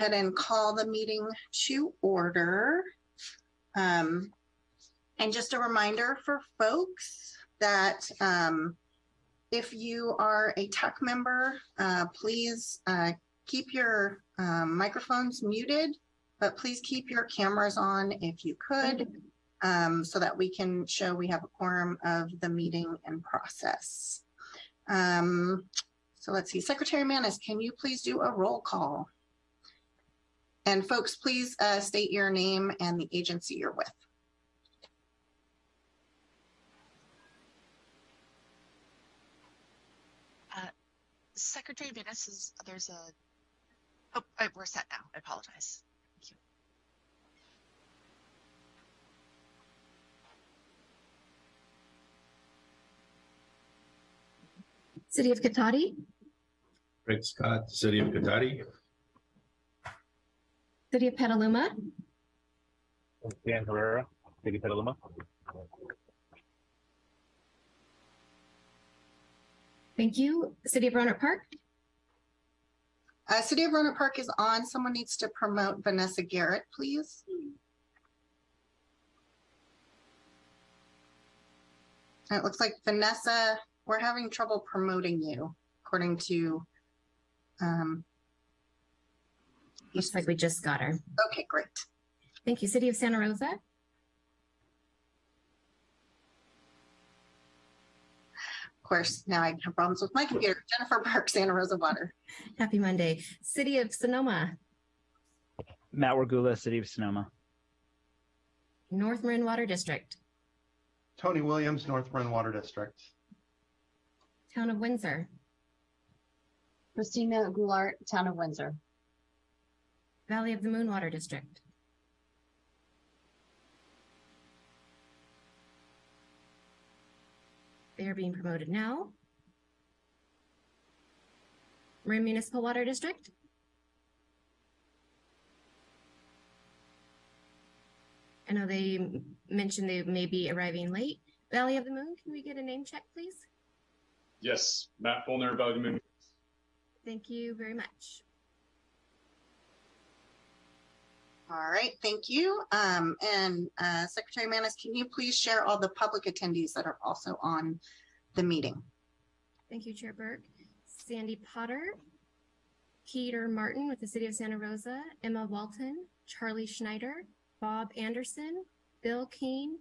ahead and call the meeting to order. And just a reminder for folks that if you are a TAC member, please keep your microphones muted, but please keep your cameras on if you could, so that we can show we have a quorum of the meeting in process. So let's see, Secretary Manis, can you please do a roll call? And folks, please state your name and the agency you're with. Secretary Manis, there's a, oh, we're set now, I apologize. Thank you. City of Cotati. Craig Scott, City of Cotati. City of Petaluma. Dan Herrera, City of Petaluma. Thank you. City of Roanoke Park. City of Roanoke Park is on. Someone needs to promote Vanessa Garrett, please. And it looks like Vanessa, we're having trouble promoting you, according to. Looks like we just got her. Okay, great. Thank you. City of Santa Rosa. Of course, now I have problems with my computer. Jennifer Park, Santa Rosa Water. Happy Monday. City of Sonoma. Matt Wargula, City of Sonoma. North Marin Water District. Tony Williams, North Marin Water District. Town of Windsor. Christina Goulart, Town of Windsor. Valley of the Moon Water District. They are being promoted now. Marin Municipal Water District. I know they mentioned they may be arriving late. Valley of the Moon, can we get a name check, please? Yes, Matt Fulner, Valley of the Moon. Thank you very much. All right, thank you. Secretary Manis, can you please share all the public attendees that are also on the meeting? Thank you, Chair Burke. Sandy Potter, Peter Martin with the City of Santa Rosa, Emma Walton, Charlie Schneider, Bob Anderson, Bill Keene,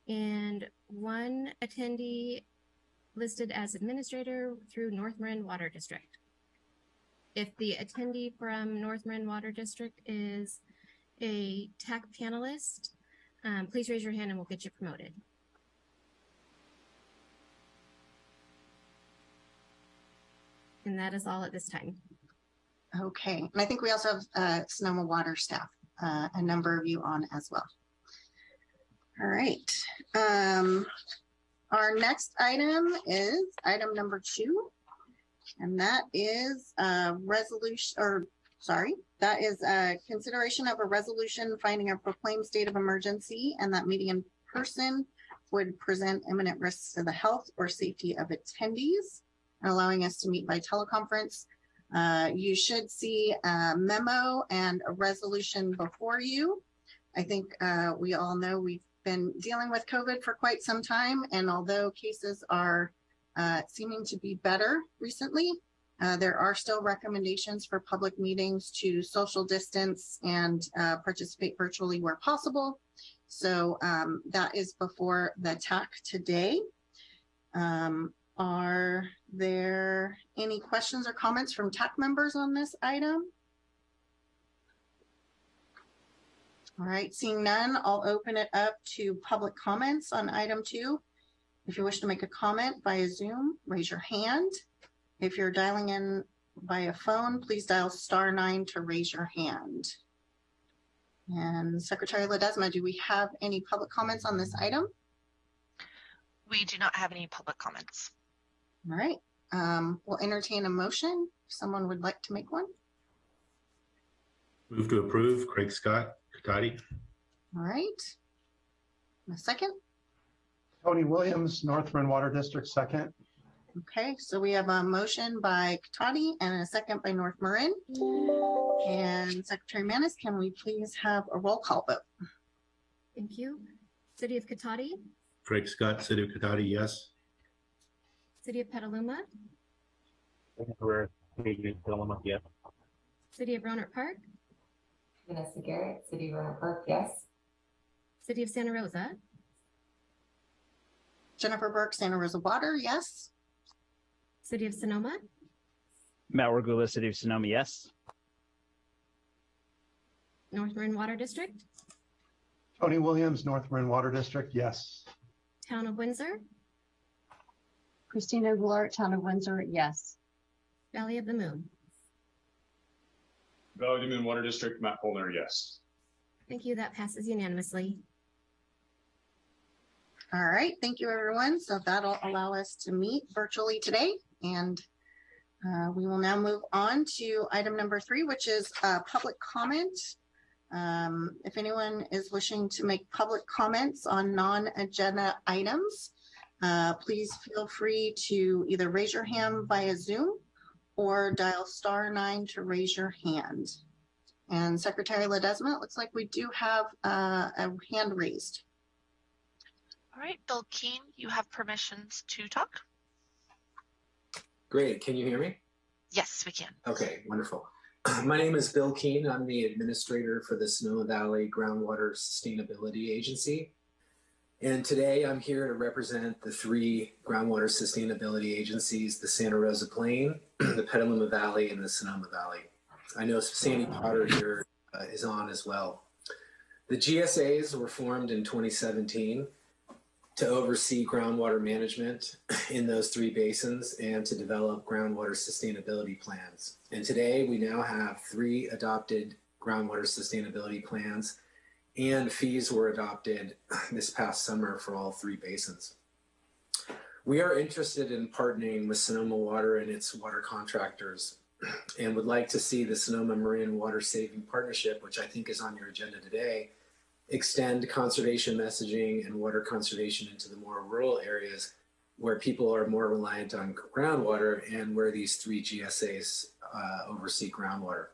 and one attendee listed as administrator through North Marin Water District. If the attendee from North Marin Water District is a TAC panelist, please raise your hand and we'll get you promoted. And that is all at this time. Okay, and I think we also have Sonoma Water staff, a number of you on as well. All right, our next item is item number 2, and that is consideration of a resolution finding a proclaimed state of emergency, and that meeting in person would present imminent risks to the health or safety of attendees, and allowing us to meet by teleconference. You should see a memo and a resolution before you. I think we all know we've been dealing with COVID for quite some time, and although cases are seeming to be better recently, there are still recommendations for public meetings to social distance and participate virtually where possible. So that is before the TAC today. Are there any questions or comments from TAC members on this item? All right, seeing none, I'll open it up to public comments on item 2. If you wish to make a comment via Zoom, raise your hand. If you're dialing in via phone, please dial *9 to raise your hand. And Secretary Ledesma, do we have any public comments on this item? We do not have any public comments. All right, we'll entertain a motion if someone would like to make one. Move to approve, Craig Scott, Cotati. All right, a second. Tony Williams, North Marin Water District, second. Okay, so we have a motion by Katati and a second by North Marin. And Secretary Manis, can we please have a roll call vote? Thank you. City of Katati, Craig Scott, City of Cotati, yes. City of Petaluma, Dan Herrera, City of Petaluma, yes. City of Rohnert Park, Vanessa Garrett, City of Rohnert Park, yes. City of Santa Rosa, Jennifer Burke, Santa Rosa Water, yes. City of Sonoma, Matt Regula, City of Sonoma, yes. North Marin Water District, Tony Williams, North Marin Water District, yes. Town of Windsor, Christina Goulart, Town of Windsor, yes. Valley of the Moon. Valley of the Moon Water District, Matt Polner, yes. Thank you. That passes unanimously. All right, thank you, everyone. So that'll allow us to meet virtually today. And we will now move on to item number 3, which is public comment. If anyone is wishing to make public comments on non-agenda items, please feel free to either raise your hand via Zoom or dial *9 to raise your hand. And Secretary Ledesma, it looks like we do have a hand raised. All right, Bill Keene, you have permissions to talk. Great. Can you hear me? Yes, we can. Okay, wonderful. My name is Bill Keene. I'm the administrator for the Sonoma Valley Groundwater Sustainability Agency. And today I'm here to represent the 3 groundwater sustainability agencies, the Santa Rosa Plain, the Petaluma Valley, and the Sonoma Valley. I know Sandy Potter here is on as well. The GSAs were formed in 2017 to oversee groundwater management in those 3 basins and to develop groundwater sustainability plans. And today we now have 3 adopted groundwater sustainability plans, and fees were adopted this past summer for all 3 basins. We are interested in partnering with Sonoma Water and its water contractors and would like to see the Sonoma Marin Water Saving Partnership, which I think is on your agenda today, extend conservation messaging and water conservation into the more rural areas where people are more reliant on groundwater and where these 3 GSAs oversee groundwater.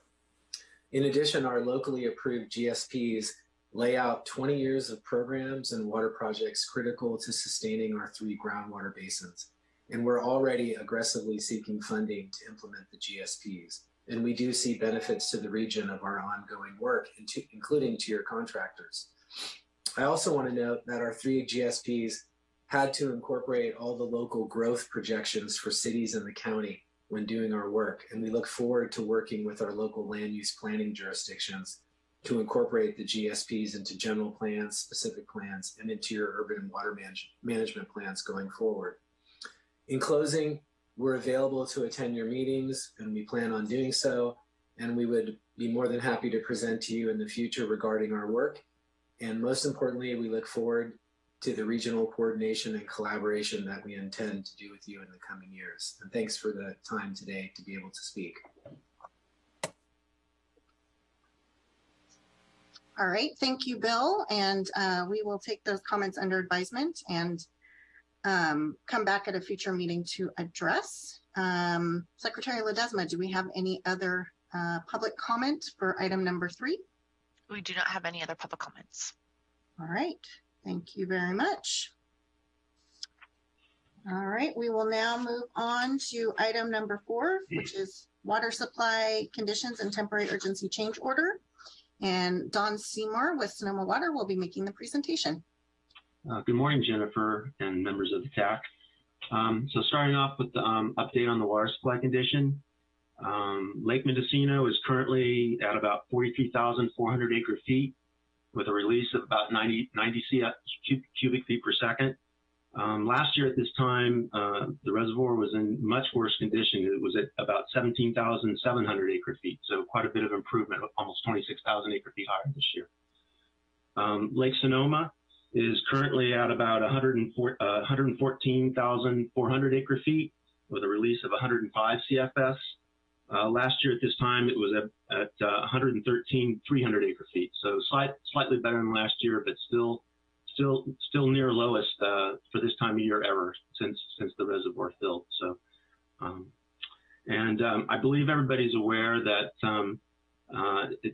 In addition, our locally approved GSPs lay out 20 years of programs and water projects critical to sustaining our 3 groundwater basins. And we're already aggressively seeking funding to implement the GSPs. And we do see benefits to the region of our ongoing work, including to your contractors. I also want to note that our 3 GSPs had to incorporate all the local growth projections for cities in the county when doing our work. And we look forward to working with our local land use planning jurisdictions to incorporate the GSPs into general plans, specific plans, and into your urban and water management plans going forward. In closing, we're available to attend your meetings, and we plan on doing so. And we would be more than happy to present to you in the future regarding our work. And most importantly, we look forward to the regional coordination and collaboration that we intend to do with you in the coming years. And thanks for the time today to be able to speak. All right, thank you, Bill. And we will take those comments under advisement and come back at a future meeting to address. Secretary Ledesma, do we have any other public comment for item number 3? We do not have any other public comments. All right, thank you very much. All right, we will now move on to item number 4, which is water supply conditions and temporary urgency change order. And Don Seymour with Sonoma Water will be making the presentation. Good morning, Jennifer and members of the TAC. So starting off with the update on the water supply condition. Lake Mendocino is currently at about 43,400 acre feet with a release of about 90 cubic feet per second. Last year at this time, the reservoir was in much worse condition. It was at about 17,700 acre feet, so quite a bit of improvement, almost 26,000 acre feet higher this year. Lake Sonoma is currently at about 114,400 acre feet with a release of 105 CFS. Last year at this time, it was at 113,300 acre feet, so slightly better than last year, but still still near lowest for this time of year ever since the reservoir filled. So, I believe everybody's aware that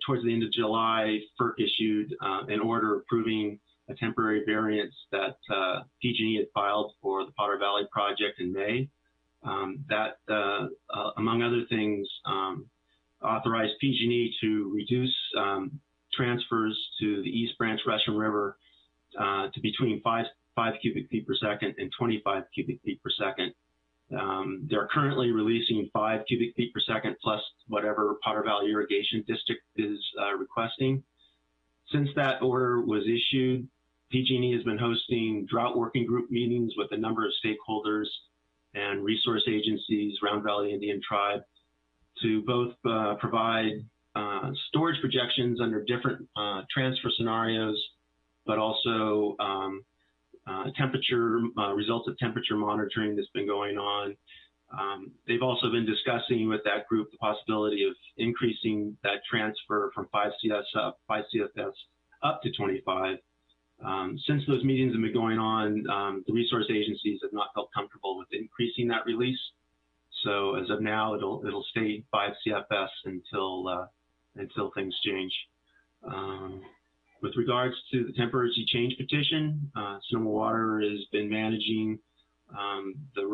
towards the end of July, FERC issued an order approving a temporary variance that PG&E had filed for the Potter Valley project in May. That, among other things, authorized PG&E to reduce transfers to the East Branch Russian River to between 5 cubic feet per second and 25 cubic feet per second. They're currently releasing 5 cubic feet per second plus whatever Potter Valley Irrigation District is requesting. Since that order was issued, PG&E has been hosting drought working group meetings with a number of stakeholders and resource agencies, Round Valley Indian Tribe, to both provide storage projections under different transfer scenarios, but also temperature results of temperature monitoring that's been going on. They've also been discussing with that group the possibility of increasing that transfer from 5 CFS up to 25. Since those meetings have been going on, the resource agencies have not felt comfortable with increasing that release. So as of now, it'll stay 5 CFS until things change. With regards to the temporary change petition, Sonoma Water has been managing the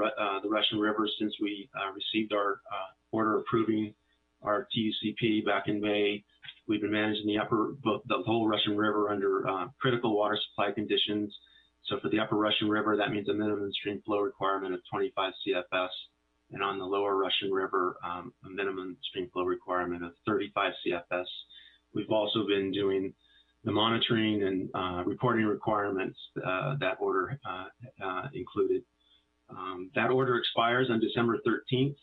Russian River since we received our order approving our TUCP back in May. We've been managing the whole Russian River under critical water supply conditions. So for the upper Russian River, that means a minimum stream flow requirement of 25 CFS. And on the lower Russian River, a minimum stream flow requirement of 35 CFS. We've also been doing the monitoring and reporting requirements that order included. That order expires on December 13th.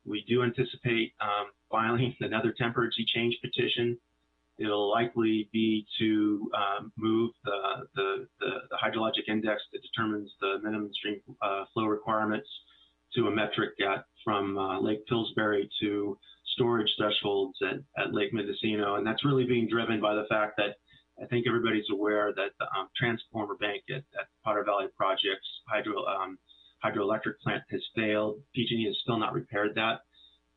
We do anticipate filing another temperature change petition. It'll likely be to move the hydrologic index that determines the minimum stream flow requirements to a metric from Lake Pillsbury to storage thresholds at Lake Mendocino. And that's really being driven by the fact that I think everybody's aware that the transformer bank at Potter Valley Project's hydroelectric plant has failed. PG&E has still not repaired that.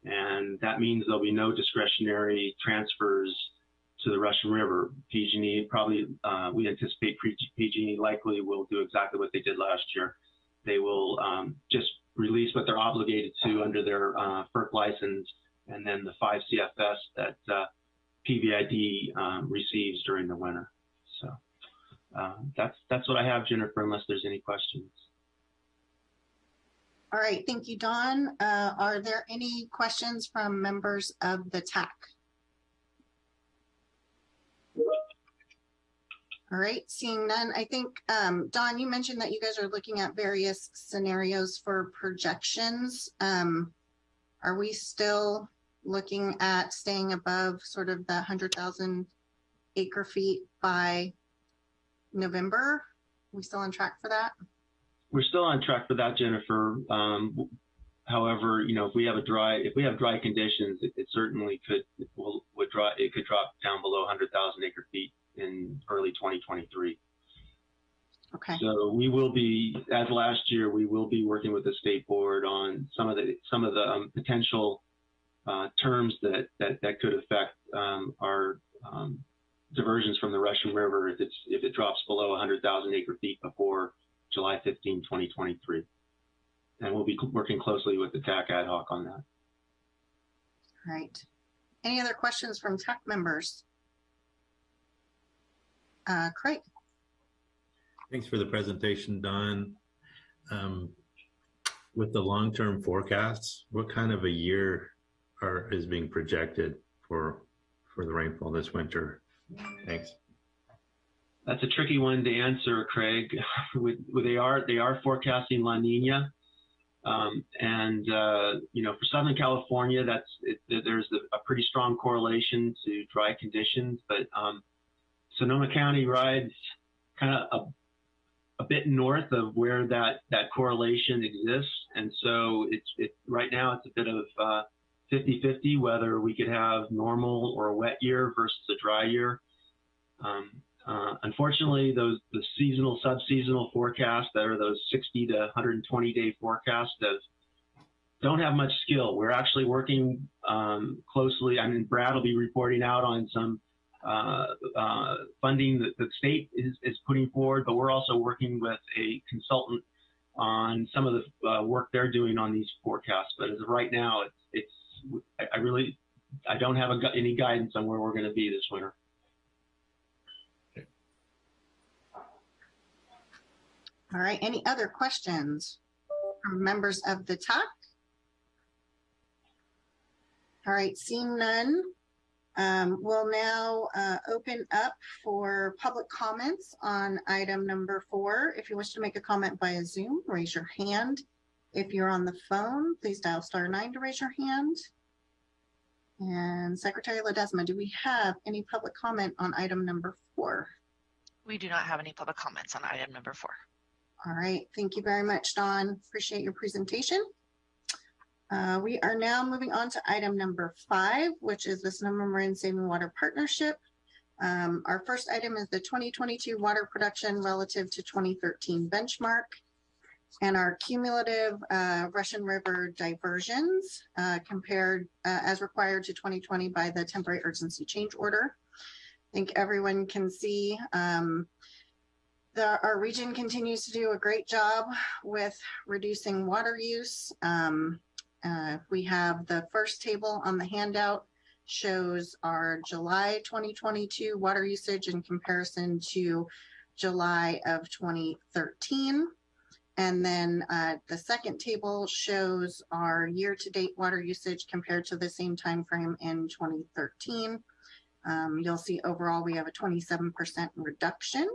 And that means there'll be no discretionary transfers to the Russian River. PG&E probably, we anticipate PG&E likely will do exactly what they did last year. They will just release what they're obligated to under their FERC license, and then the 5 CFS that PVID receives during the winter. So that's what I have, Jennifer, unless there's any questions. All right, thank you, Don. Are there any questions from members of the TAC? All right, seeing none, I think, Don, you mentioned that you guys are looking at various scenarios for projections. Are we still looking at staying above sort of the 100,000 acre feet by November? Are we still on track for that? We're still on track for that, Jennifer. However, you know, if we have dry conditions, it certainly could drop down below 100,000 acre feet in early 2023. Okay. So we will be, as last year, we will be working with the state board on some of the potential terms that could affect our diversions from the Russian River if it drops below 100,000 acre feet before July 15, 2023. And we'll be working closely with the TAC ad hoc on that. All right. Any other questions from TAC members? Craig. Thanks for the presentation, Don. With the long-term forecasts, what kind of a year is being projected for the rainfall this winter? Thanks. That's a tricky one to answer, Craig. They are forecasting La Nina, and you know, for Southern California, there's a pretty strong correlation to dry conditions, but Sonoma County rides kind of a bit north of where that correlation exists, and so right now it's a bit of 50-50 whether we could have normal or a wet year versus a dry year. Unfortunately, the seasonal, sub-seasonal forecasts that are those 60 to 120 day forecasts don't have much skill. We're actually working closely. I mean, Brad will be reporting out on some funding that the state is putting forward, but we're also working with a consultant on some of the work they're doing on these forecasts. But as of right now, I don't have any guidance on where we're going to be this winter. All right, any other questions from members of the TAC? All right, seeing none, we'll now open up for public comments on item number 4. If you wish to make a comment via Zoom, raise your hand. If you're on the phone, please dial *9 to raise your hand. And Secretary Ledesma, do we have any public comment on item number 4? We do not have any public comments on item number 4. All right, thank you very much, Dawn. Appreciate your presentation. We are now moving on to item number 5, which is the Sonoma Marin Saving Water Partnership. Our first item is the 2022 water production relative to 2013 benchmark and our cumulative Russian River diversions compared as required to 2020 by the temporary urgency change order. I think everyone can see our region continues to do a great job with reducing water use. We have the first table on the handout shows our July 2022 water usage in comparison to July of 2013. And then the second table shows our year-to-date water usage compared to the same time frame in 2013. You'll see overall we have a 27% reduction.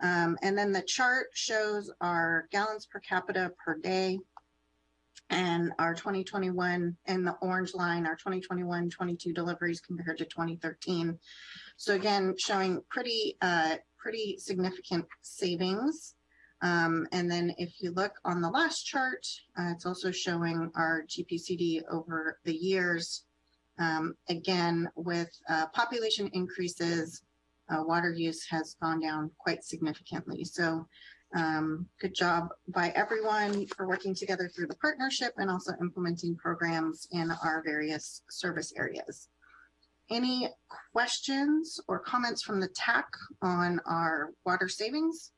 And then the chart shows our gallons per capita per day and our 2021 in the orange line, our 2021-22 deliveries compared to 2013. So again, showing pretty significant savings. And then if you look on the last chart, it's also showing our GPCD over the years. Again, with population increases, water use has gone down quite significantly. So good job by everyone for working together through the partnership and also implementing programs in our various service areas. Any questions or comments from the TAC on our water savings?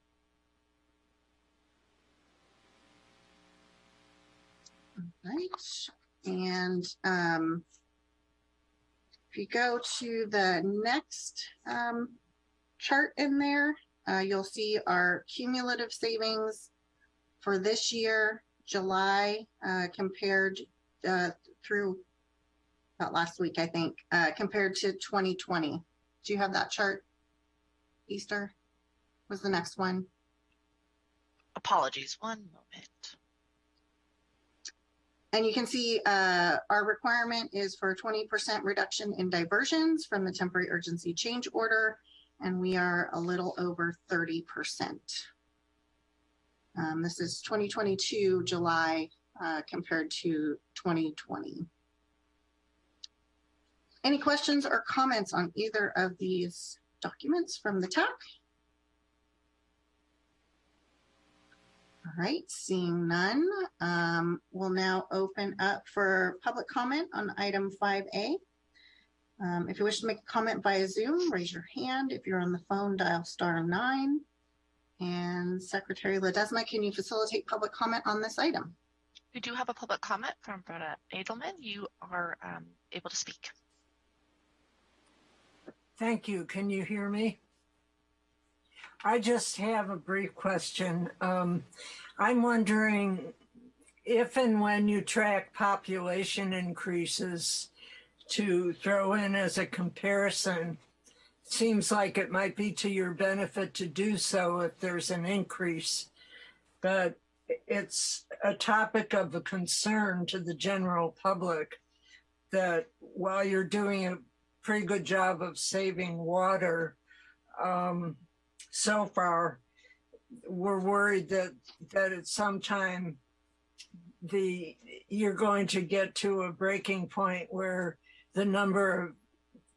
All right, and if you go to the next chart in there, you'll see our cumulative savings for this year, July, compared through about last week, I think, compared to 2020. Do you have that chart, Easter? Was the next one? Apologies, one moment. And you can see our requirement is for 20% reduction in diversions from the temporary urgency change order, and we are a little over 30%. This is 2022 July compared to 2020. Any questions or comments on either of these documents from the TAC? All right, seeing none, we'll now open up for public comment on item 5A. If you wish to make a comment via Zoom, raise your hand. If you're on the phone, dial *9. And Secretary Ledesma, can you facilitate public comment on this item? We do have a public comment from Brenda Edelman. You are able to speak. Thank you. Can you hear me? I just have a brief question. I'm wondering if and when you track population increases to throw in as a comparison, seems like it might be to your benefit to do so if there's an increase, but it's a topic of a concern to the general public that while you're doing a pretty good job of saving water, so far, we're worried that at some time you're going to get to a breaking point where the number of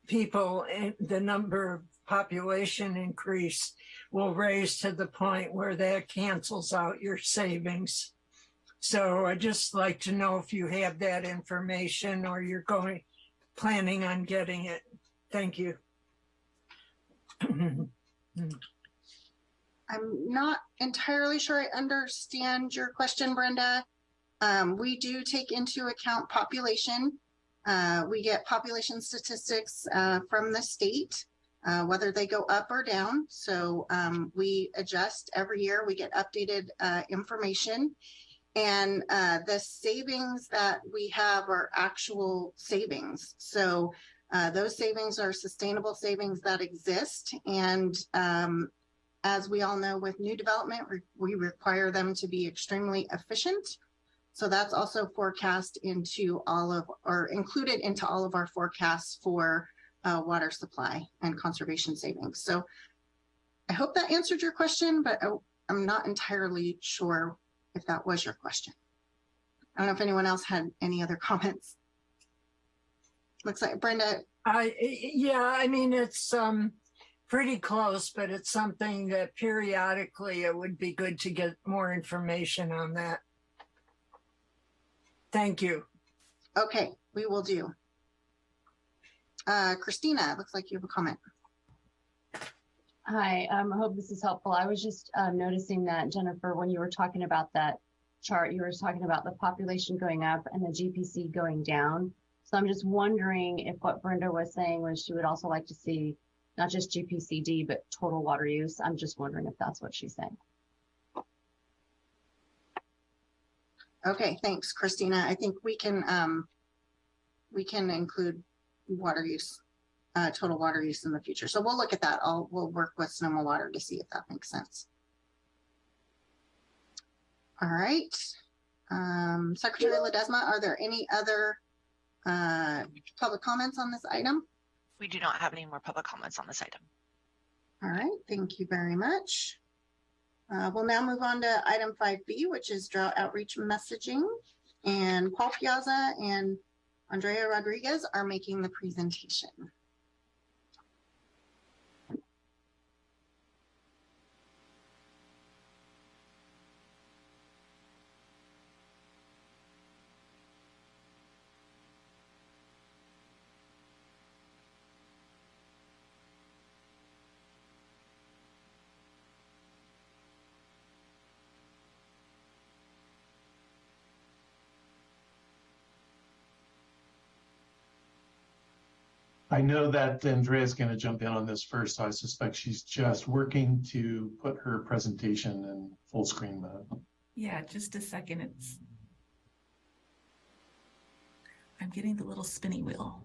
people, the number of population increase will raise to the point where that cancels out your savings. So I'd just like to know if you have that information or you're planning on getting it. Thank you. I'm not entirely sure I understand your question, Brenda. We do take into account population. We get population statistics from the state, whether they go up or down. So we adjust every year. We get updated information. And the savings that we have are actual savings. So those savings are sustainable savings that exist. And as we all know, with new development, we require them to be extremely efficient. So that's also forecast into included into all of our forecasts for water supply and conservation savings. So I hope that answered your question, but I'm not entirely sure if that was your question. I don't know if anyone else had any other comments. Looks like Brenda. Yeah, I mean, it's pretty close, but it's something that periodically it would be good to get more information on that. Thank you. Okay, we will do. Christina, it looks like you have a comment. Hi, I hope this is helpful. I was just noticing that, Jennifer, when you were talking about that chart, you were talking about the population going up and the GPC going down. So I'm just wondering if what Brenda was saying was she would also like to see not just GPCD, but total water use. I'm just wondering if that's what she's saying. Okay, thanks, Christina. I think we can include water use, total water use in the future. So we'll look at that. We'll work with Sonoma Water to see if that makes sense. All right. Secretary Ledesma, are there any other public comments on this item? We do not have any more public comments on this item. All right, thank you very much. We'll now move on to item 5B, which is drought outreach messaging. And Paul Piazza and Andrea Rodriguez are making the presentation. I know that Andrea's going to jump in on this first, so I suspect she's just working to put her presentation in full screen mode. Yeah, just a second. I'm getting the little spinny wheel.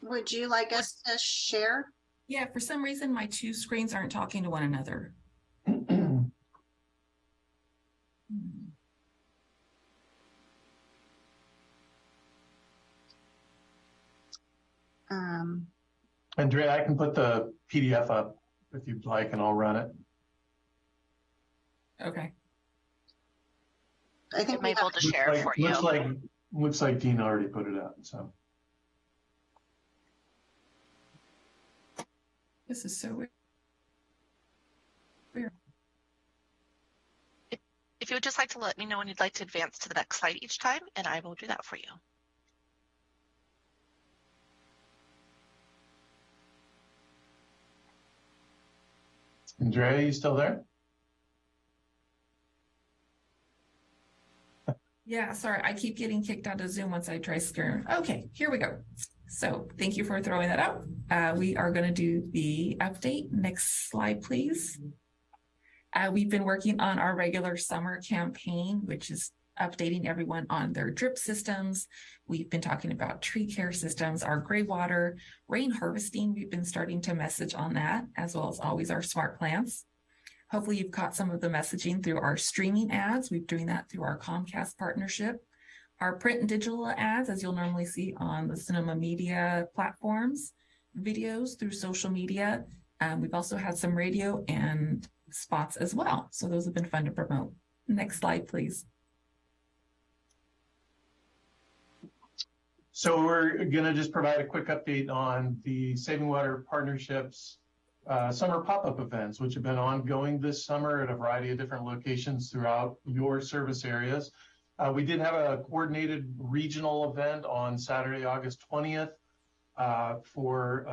Would you like us to share? Yeah, for some reason, my two screens aren't talking to one another. Andrea, I can put the PDF up if you'd like, and I'll run it. Okay. I think I'm able to share for you. Looks like Dean already put it up. So. This is so weird. If you would just like to let me know when you'd like to advance to the next slide each time, and I will do that for you. Andrea, you still there? Yeah, sorry, I keep getting kicked out of Zoom once I try screen. Okay, here we go. So thank you for throwing that out. We are going to do the update. Next slide, please. We've been working on our regular summer campaign, which is updating everyone on their drip systems. We've been talking about tree care systems, our gray water, rain harvesting. We've been starting to message on that, as well as always our smart plants. Hopefully you've caught some of the messaging through our streaming ads. We're doing that through our Comcast partnership. Our print and digital ads, as you'll normally see on the Sonoma media platforms, videos through social media. We've also had some radio and spots as well. So those have been fun to promote. Next slide, please. So we're going to just provide a quick update on the Saving Water Partnerships summer pop-up events, which have been ongoing this summer at a variety of different locations throughout your service areas. We did have a coordinated regional event on Saturday, August 20th for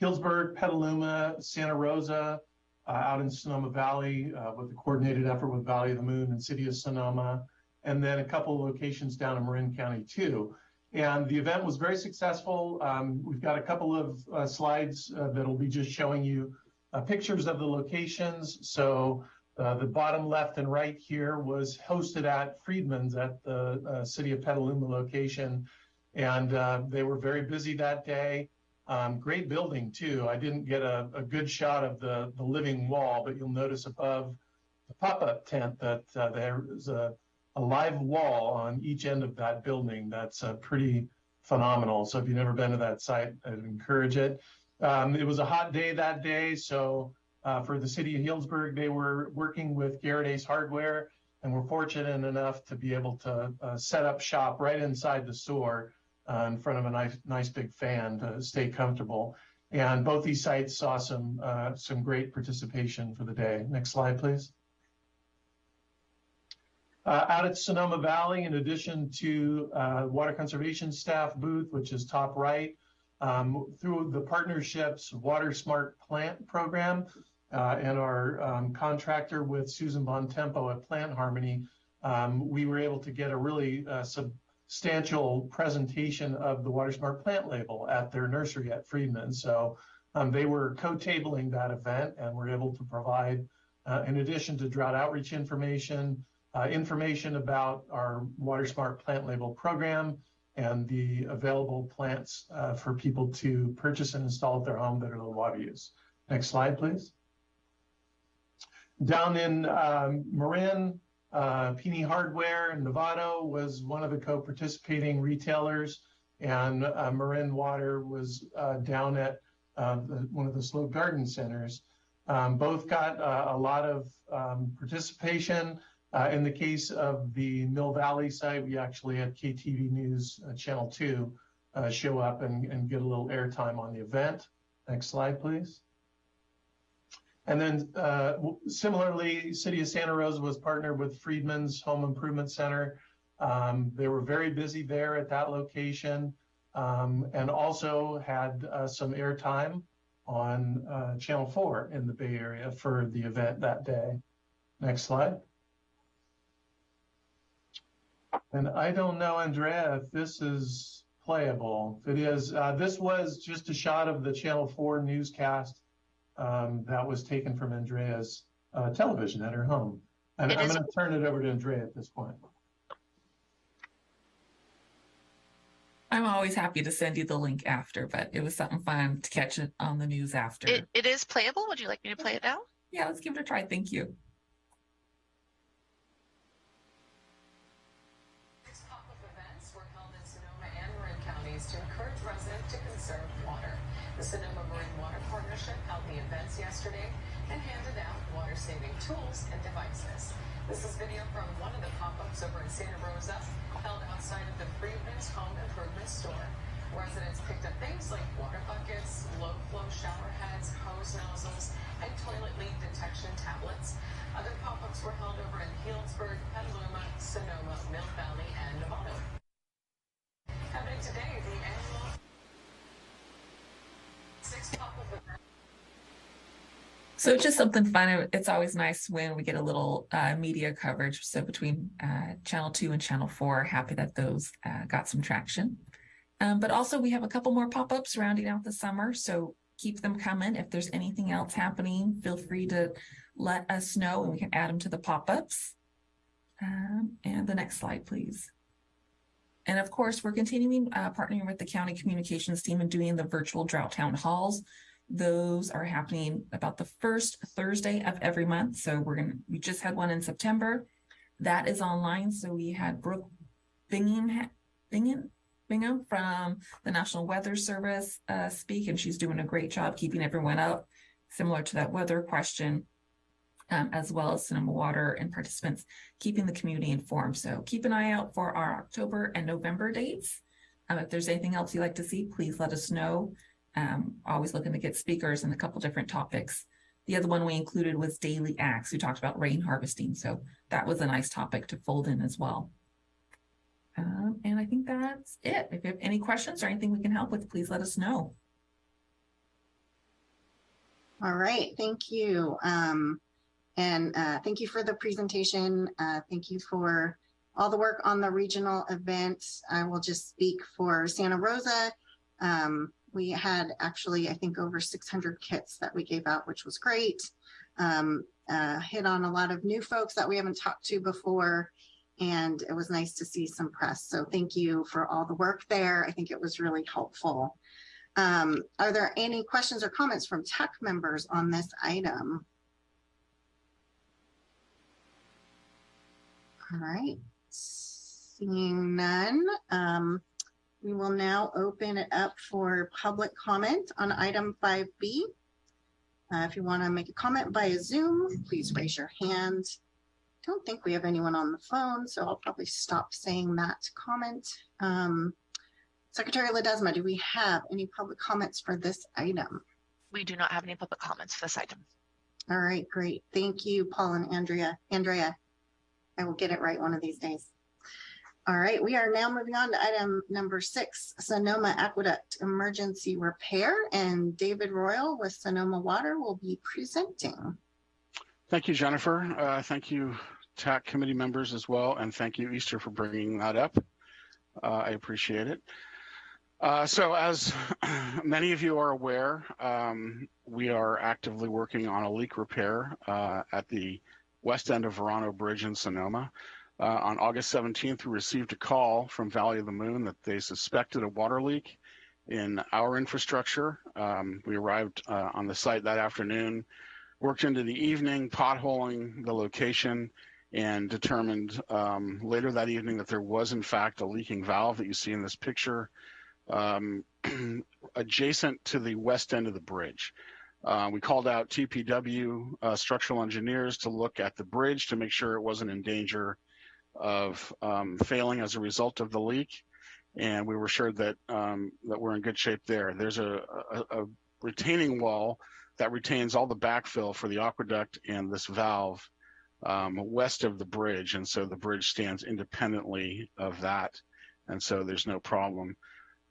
Healdsburg, Petaluma, Santa Rosa, out in Sonoma Valley with a coordinated effort with Valley of the Moon and City of Sonoma, and then a couple of locations down in Marin County too. And the event was very successful. We've got a couple of slides that'll be just showing you pictures of the locations. So the bottom left and right here was hosted at Friedman's at the City of Petaluma location. And they were very busy that day. Great building too. I didn't get a good shot of the living wall, but you'll notice above the pop-up tent that there is a live wall on each end of that building. That's pretty phenomenal. So if you've never been to that site, I'd encourage it. It was a hot day that day. So for the city of Healdsburg, they were working with Garrett Ace Hardware, and we're fortunate enough to be able to set up shop right inside the store in front of a nice big fan to stay comfortable. And both these sites saw some great participation for the day. Next slide, please. Out at Sonoma Valley, in addition to water conservation staff booth, which is top right, through the partnerships Water Smart Plant program and our contractor with Susan Von Tempo at Plant Harmony, we were able to get a really substantial presentation of the Water Smart Plant label at their nursery at Friedman. So they were co-tabling that event and were able to provide, in addition to drought outreach information, information about our Water Smart Plant Label program and the available plants for people to purchase and install at their home that are low water use. Next slide, please. Down in Marin, Pini Hardware in Novato was one of the co-participating retailers, and Marin Water was down at one of the Slope Garden Centers. Both got a lot of participation. In the case of the Mill Valley site, we actually had KTV News Channel 2 show up and get a little airtime on the event. Next slide, please. And then similarly, City of Santa Rosa was partnered with Friedman's Home Improvement Center. They were very busy there at that location and also had some airtime on Channel 4 in the Bay Area for the event that day. Next slide. And I don't know, Andrea, if this is playable. If it is, this was just a shot of the Channel 4 newscast that was taken from Andrea's television at her home. And I'm going to turn it over to Andrea at this point. I'm always happy to send you the link after, but it was something fun to catch it on the news after. It is playable. Would you like me to play it now? Yeah, let's give it a try. Thank you. To encourage residents to conserve water. The Sonoma Marine Water Partnership held the events yesterday and handed out water-saving tools and devices. This is video from one of the pop-ups over in Santa Rosa, held outside of the Friedman's Home Improvement Store. Residents picked up things like water buckets, low-flow shower heads, hose nozzles, and toilet leak detection tablets. Other pop-ups were held over in Healdsburg, Petaluma, Sonoma, Mill Valley, and Novato. Happening today, the annual 6th pop-up event. So just something fun. It's always nice when we get a little media coverage. So between Channel 2 and Channel 4, happy that those got some traction. But also we have a couple more pop-ups rounding out the summer. So keep them coming. If there's anything else happening, feel free to let us know and we can add them to the pop-ups. And the next slide, please. And of course, we're continuing partnering with the county communications team and doing the virtual drought town halls. Those are happening about the first Thursday of every month. So we just had one in September. That is online. So we had Brooke Bingham from the National Weather Service speak, and she's doing a great job keeping everyone up, similar to that weather question, as well as Sonoma Water and participants keeping the community informed. So keep an eye out for our October and November dates. If there's anything else you'd like to see, please let us know. Always looking to get speakers and a couple different topics. The other one we included was daily acts. We talked about rain harvesting. So that was a nice topic to fold in as well. And I think that's it. If you have any questions or anything we can help with, please let us know. All right, thank you. Thank you for the presentation. Thank you for all the work on the regional event. I will just speak for Santa Rosa. We had actually, I think, over 600 kits that we gave out, which was great. Hit on a lot of new folks that we haven't talked to before, and it was nice to see some press. So thank you for all the work there. I think it was really helpful. Are there any questions or comments from TAC members on this item? All right, seeing none, we will now open it up for public comment on item 5B. If you want to make a comment via Zoom, please raise your hand. Don't think we have anyone on the phone, so I'll probably stop saying that comment. Secretary Ledesma, do we have any public comments for this item? We do not have any public comments for this item. All right, great. Thank you, Paul and Andrea. I will get it right one of these days. All right, we are now moving on to item number 6, Sonoma Aqueduct Emergency Repair, and David Royal with Sonoma Water will be presenting. Thank you, Jennifer. Thank you, TAC committee members as well, and thank you, Easter, for bringing that up. I appreciate it. So as many of you are aware, we are actively working on a leak repair at the west end of Verano Bridge in Sonoma. On August 17th, we received a call from Valley of the Moon that they suspected a water leak in our infrastructure. We arrived on the site that afternoon, worked into the evening, potholing the location, and determined later that evening that there was in fact a leaking valve that you see in this picture adjacent to the west end of the bridge. We called out TPW structural engineers to look at the bridge to make sure it wasn't in danger of failing as a result of the leak, and we were sure that that we're in good shape there. There's a retaining wall that retains all the backfill for the aqueduct and this valve west of the bridge, and so the bridge stands independently of that, and so there's no problem.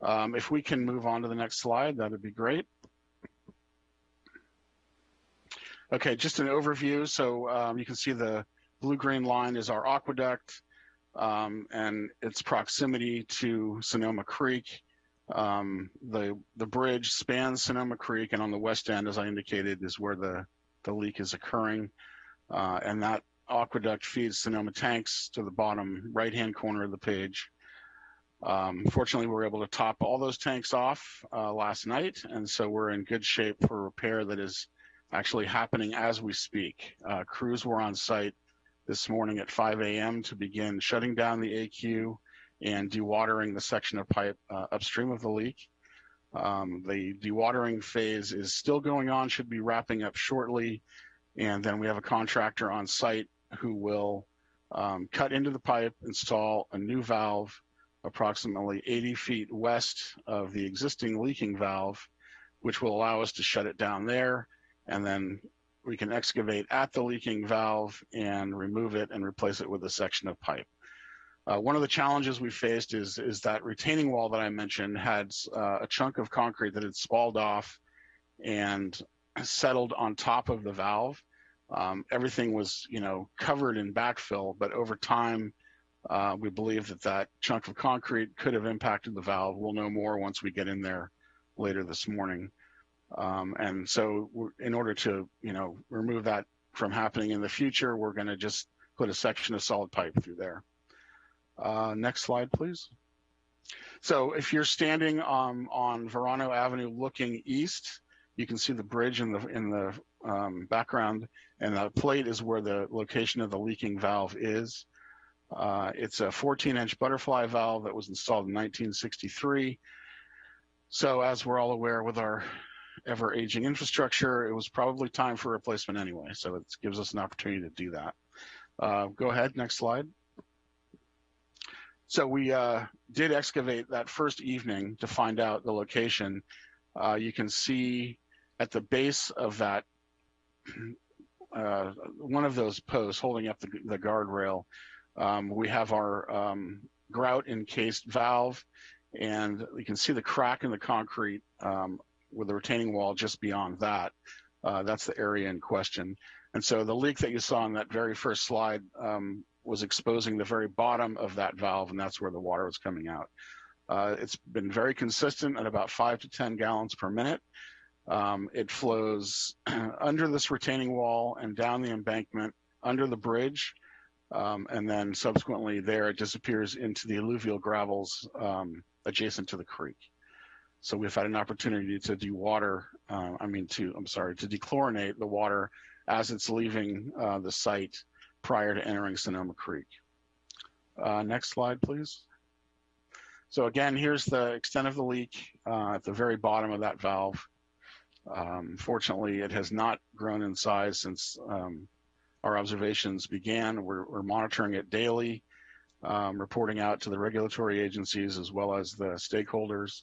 If we can move on to the next slide, that would be great. Okay, just an overview. So you can see the blue-green line is our aqueduct and its proximity to Sonoma Creek. The bridge spans Sonoma Creek, and on the west end, as I indicated, is where the leak is occurring. And that aqueduct feeds Sonoma tanks to the bottom right-hand corner of the page. Fortunately, we were able to top all those tanks off last night, and so we're in good shape for repair that is actually happening as we speak. Crews were on site this morning at 5 a.m. to begin shutting down the AQ and dewatering the section of pipe upstream of the leak. The dewatering phase is still going on, should be wrapping up shortly, and then we have a contractor on site who will cut into the pipe, install a new valve approximately 80 feet west of the existing leaking valve, which will allow us to shut it down there, and then we can excavate at the leaking valve and remove it and replace it with a section of pipe. One of the challenges we faced is that retaining wall that I mentioned had a chunk of concrete that had spalled off and settled on top of the valve. Everything was, covered in backfill, but over time, we believe that chunk of concrete could have impacted the valve. We'll know more once we get in there later this morning. And so in order to, remove that from happening in the future, we're going to just put a section of solid pipe through there. Next slide, please. So if you're standing on Verano Avenue looking east, you can see the bridge in the background, and the plate is where the location of the leaking valve is. It's a 14-inch butterfly valve that was installed in 1963. So as we're all aware, with our ever-aging infrastructure, it was probably time for replacement anyway. So it gives us an opportunity to do that. Go ahead, next slide. So we did excavate that first evening to find out the location. You can see at the base of that, one of those posts holding up the guardrail, we have our grout encased valve, and you can see the crack in the concrete with the retaining wall just beyond that. That's the area in question. And so the leak that you saw on that very first slide was exposing the very bottom of that valve, and that's where the water was coming out. It's been very consistent at about 5 to 10 gallons per minute. It flows under this retaining wall and down the embankment under the bridge, and then subsequently there it disappears into the alluvial gravels adjacent to the creek. So we've had an opportunity to dewater, to dechlorinate the water as it's leaving the site prior to entering Sonoma Creek. Next slide, please. So again, here's the extent of the leak at the very bottom of that valve. Fortunately, it has not grown in size since our observations began. We're monitoring it daily, reporting out to the regulatory agencies as well as the stakeholders.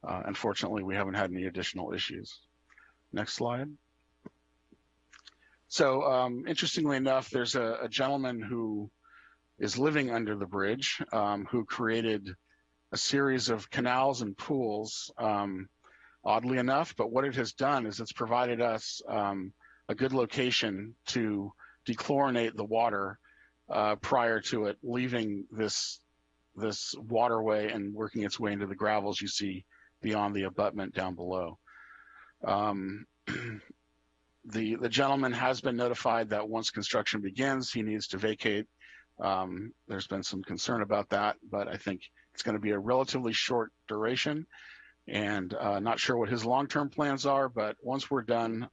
Unfortunately, we haven't had any additional issues. Next slide. So interestingly enough, there's a gentleman who is living under the bridge who created a series of canals and pools, oddly enough, but what it has done is it's provided us a good location to dechlorinate the water prior to it leaving this waterway and working its way into the gravels you see beyond the abutment down below. The gentleman has been notified that once construction begins, he needs to vacate. There's been some concern about that, but I think it's going to be a relatively short duration, and not sure what his long-term plans are, but once we're done,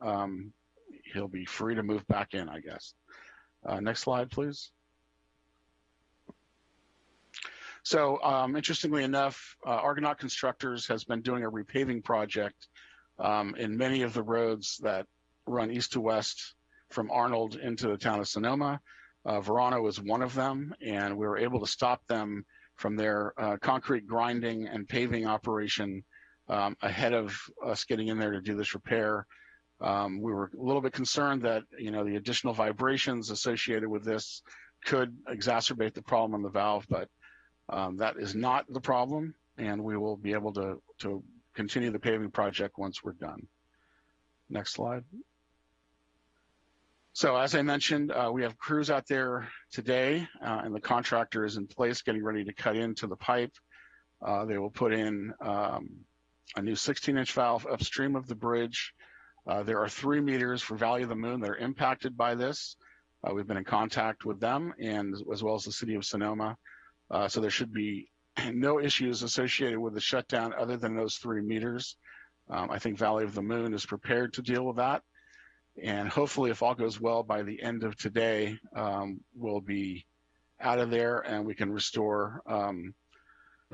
he'll be free to move back in, I guess. Next slide, please. So interestingly enough, Argonaut Constructors has been doing a repaving project in many of the roads that run east to west from Arnold into the town of Sonoma. Verano is one of them, and we were able to stop them from their concrete grinding and paving operation ahead of us getting in there to do this repair. We were a little bit concerned that the additional vibrations associated with this could exacerbate the problem on the valve, but that is not the problem, and we will be able to continue the paving project once we're done. Next slide. So as I mentioned, we have crews out there today, and the contractor is in place getting ready to cut into the pipe. They will put in a new 16-inch valve upstream of the bridge. There are 3 meters for Valley of the Moon that are impacted by this. We've been in contact with them, and as well as the city of Sonoma. So there should be no issues associated with the shutdown other than those 3 meters. I think Valley of the Moon is prepared to deal with that. And hopefully, if all goes well, by the end of today, we'll be out of there and we can restore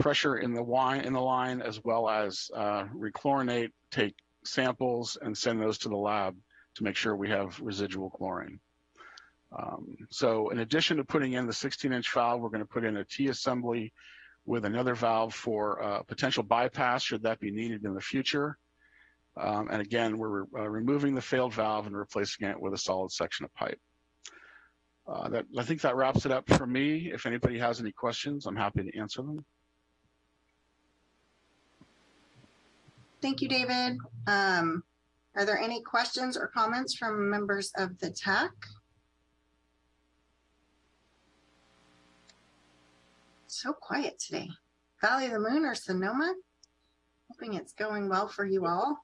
pressure in the line, as well as rechlorinate, take samples, and send those to the lab to make sure we have residual chlorine. So in addition to putting in the 16-inch valve, we're going to put in a T-assembly with another valve for potential bypass should that be needed in the future. And again, we're removing the failed valve and replacing it with a solid section of pipe. I think that wraps it up for me. If anybody has any questions, I'm happy to answer them. Thank you, David. Are there any questions or comments from members of the TAC? So quiet today. Valley of the Moon or Sonoma? Hoping it's going well for you all.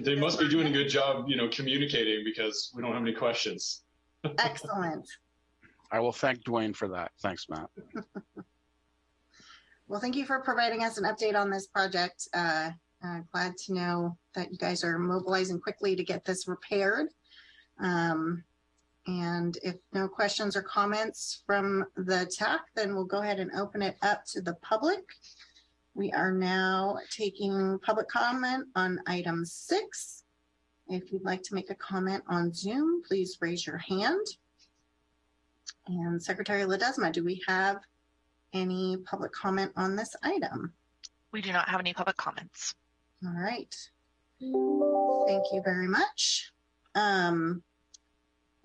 They must be doing a good job, communicating, because we don't have any questions. Excellent. I will thank Dwayne for that. Thanks, Matt. Well, thank you for providing us an update on this project. Glad to know that you guys are mobilizing quickly to get this repaired. And if no questions or comments from the TAC, then we'll go ahead and open it up to the public. We are now taking public comment on item 6. If you'd like to make a comment on Zoom, please raise your hand. And Secretary Ledesma, do we have any public comment on this item? We do not have any public comments. All right. Thank you very much.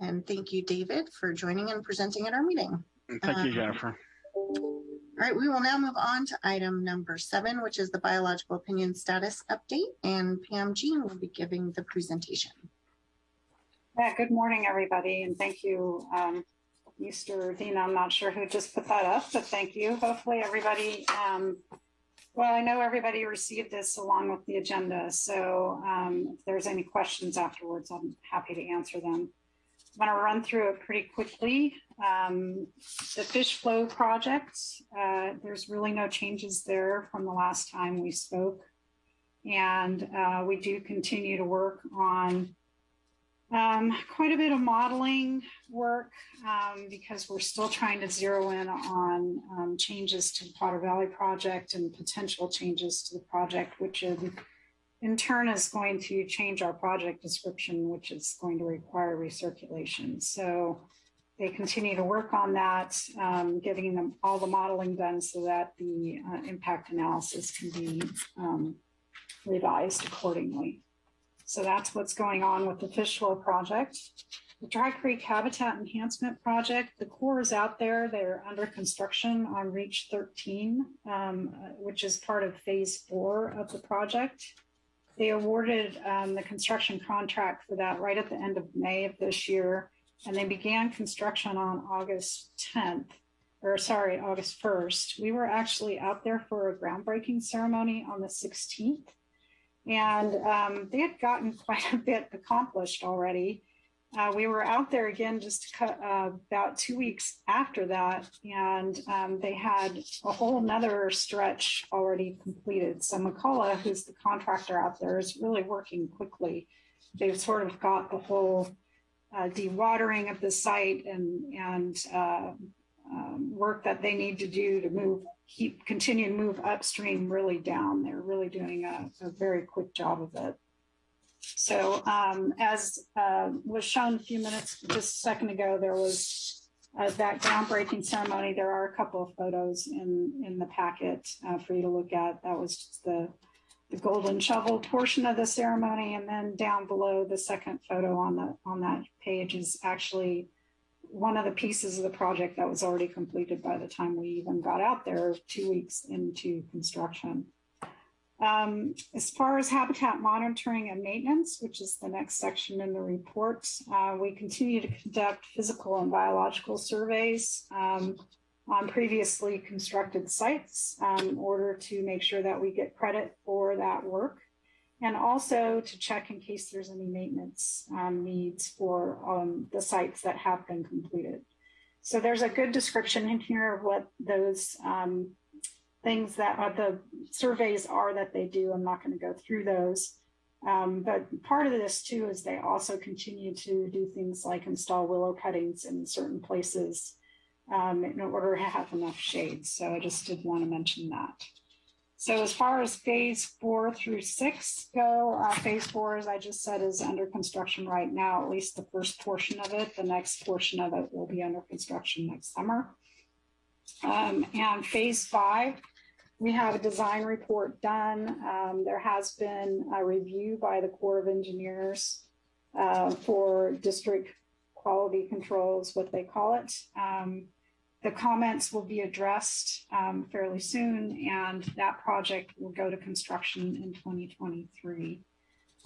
And thank you, David, for joining and presenting at our meeting. Thank you, Jennifer. All right, we will now move on to item number 7, which is the biological opinion status update. And Pam Jean will be giving the presentation. Yeah, good morning, everybody. And thank you, Mr. Dina. I'm not sure who just put that up, but thank you. Hopefully everybody, well, I know everybody received this along with the agenda. So if there's any questions afterwards, I'm happy to answer them. I'm going to run through it pretty quickly. The fish flow project, there's really no changes there from the last time we spoke. And we do continue to work on quite a bit of modeling work because we're still trying to zero in on changes to the Potter Valley project and potential changes to the project, which in turn is going to change our project description, which is going to require recirculation. So they continue to work on that, getting them all the modeling done so that the impact analysis can be revised accordingly. So that's what's going on with the fish flow project. The Dry Creek Habitat Enhancement Project, the core is out there. They're under construction on Reach 13, which is part of phase 4 of the project. They awarded the construction contract for that right at the end of May of this year. And they began construction on August 1st. We were actually out there for a groundbreaking ceremony on the 16th. And they had gotten quite a bit accomplished already. We were out there again just about 2 weeks after that, and they had a whole nother stretch already completed. So McCullough, who's the contractor out there, is really working quickly. They've sort of got the whole dewatering of the site and work that they need to do to continue to move upstream really down. They're really doing a very quick job of it. So as was shown a few minutes, just a second ago, there was that groundbreaking ceremony. There are a couple of photos in the packet for you to look at. That was just the golden shovel portion of the ceremony. And then down below, the second photo on that page is actually one of the pieces of the project that was already completed by the time we even got out there 2 weeks into construction. As far as habitat monitoring and maintenance, which is the next section in the report, we continue to conduct physical and biological surveys on previously constructed sites in order to make sure that we get credit for that work, and also to check in case there's any maintenance needs for the sites that have been completed. So there's a good description in here of what those things that the surveys are that they do. I'm not going to go through those. But part of this too is they also continue to do things like install willow cuttings in certain places in order to have enough shade. So I just did want to mention that. So as far as phase 4 through 6 go, phase 4, as I just said, is under construction right now, at least the first portion of it. The next portion of it will be under construction next summer. And phase 5, we have a design report done. There has been a review by the Corps of Engineers for district quality controls, what they call it. The comments will be addressed fairly soon, and that project will go to construction in 2023.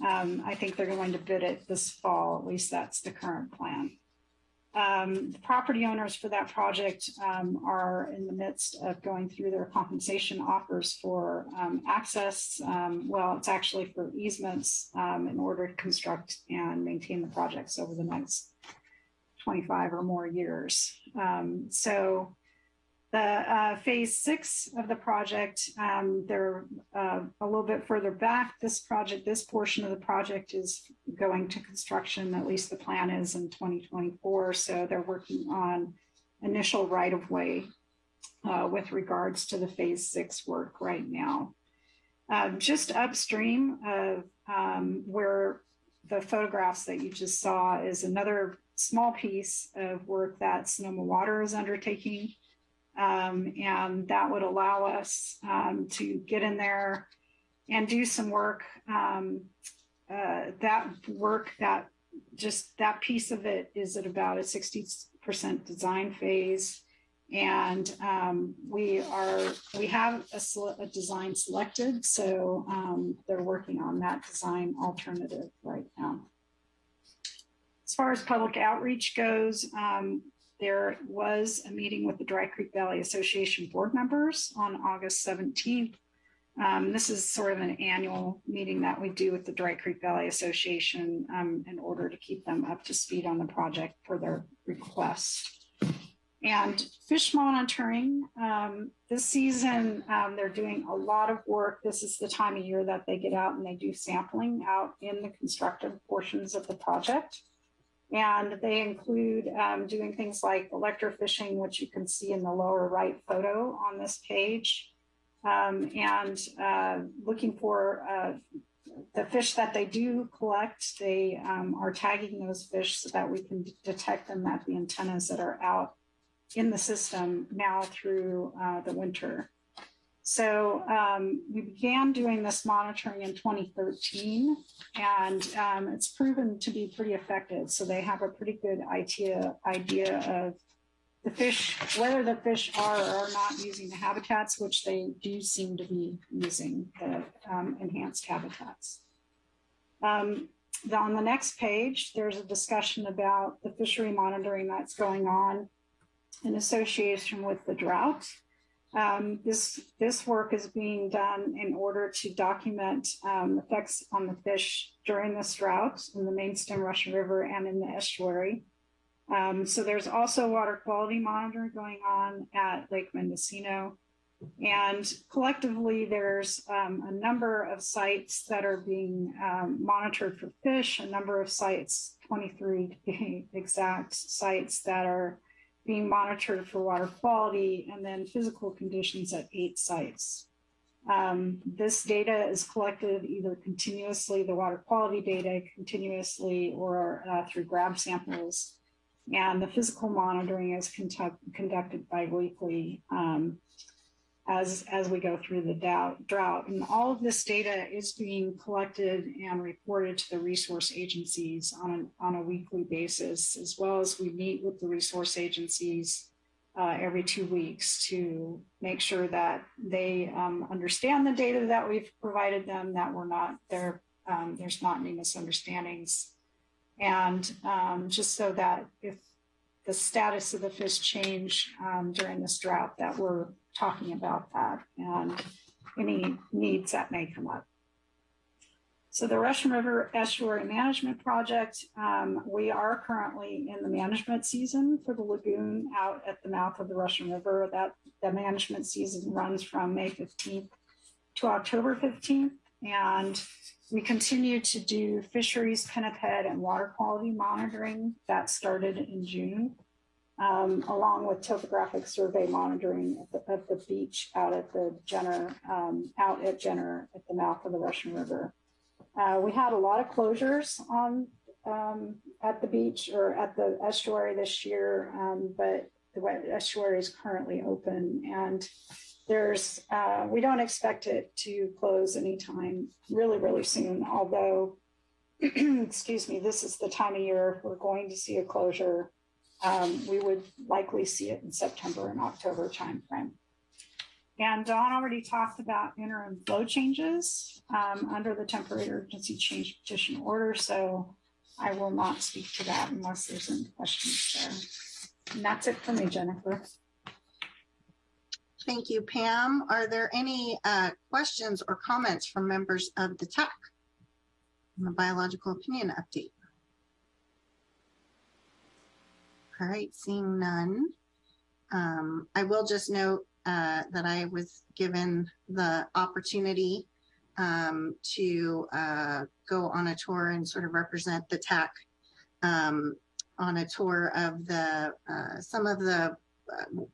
I think they're going to bid it this fall, at least that's the current plan. The property owners for that project are in the midst of going through their compensation offers for access. Well, it's actually for easements in order to construct and maintain the projects over the next 25 or more years. So the phase 6 of the project, they're a little bit further back. This portion of the project is going to construction, at least the plan is in 2024. So they're working on initial right-of-way with regards to the phase 6 work right now. Just upstream of where the photographs that you just saw is another small piece of work that Sonoma Water is undertaking. And that would allow us to get in there and do some work. That piece of it is at about a 60% design phase. And we have a design selected, so they're working on that design alternative right now. As far as public outreach goes, there was a meeting with the Dry Creek Valley Association board members on August 17th. This is sort of an annual meeting that we do with the Dry Creek Valley Association in order to keep them up to speed on the project for their request. And fish monitoring, this season, they're doing a lot of work. This is the time of year that they get out and they do sampling out in the constructive portions of the project. And they include doing things like electrofishing, which you can see in the lower right photo on this page, and looking for the fish that they do collect. They are tagging those fish so that we can detect them at the antennas that are out in the system now through the winter. So we began doing this monitoring in 2013, and it's proven to be pretty effective. So they have a pretty good idea of the fish, whether the fish are or are not using the habitats, which they do seem to be using the enhanced habitats. On the next page, there's a discussion about the fishery monitoring that's going on in association with the drought. This work is being done in order to document effects on the fish during this drought in the main stem Russian River and in the estuary. So there's also water quality monitoring going on at Lake Mendocino. And collectively, there's a number of sites that are being monitored for fish, a number of sites, 23 to be exact, sites that are being monitored for water quality, and then physical conditions at 8 sites. This data is collected either continuously, the water quality data continuously, or through grab samples. And the physical monitoring is conducted bi-weekly as we go through the drought. And all of this data is being collected and reported to the resource agencies on a weekly basis, as well as we meet with the resource agencies every 2 weeks to make sure that they understand the data that we've provided them, that there's not any misunderstandings. And just so that if the status of the fish change during this drought, that we're talking about that and any needs that may come up. So the Russian River Estuary Management Project, we are currently in the management season for the lagoon out at the mouth of the Russian River. The management season runs from May 15th to October 15th. And we continue to do fisheries, pinniped, and water quality monitoring. That started in June, along with topographic survey monitoring of the beach out at Jenner at the mouth of the Russian River. We had a lot of closures at the beach or at the estuary this year, but the estuary is currently open, and we don't expect it to close anytime really soon, although excuse me, this is the time of year if we're going to see a closure. We would likely see it in September and October timeframe. And Dawn already talked about interim flow changes under the temporary urgency change petition order, so I will not speak to that unless there's any questions there. And that's it for me, Jennifer. Thank you, Pam. Are there any questions or comments from members of the TAC on the biological opinion update? All right, seeing none. I will just note that I was given the opportunity to go on a tour and sort of represent the TAC on a tour of the some of the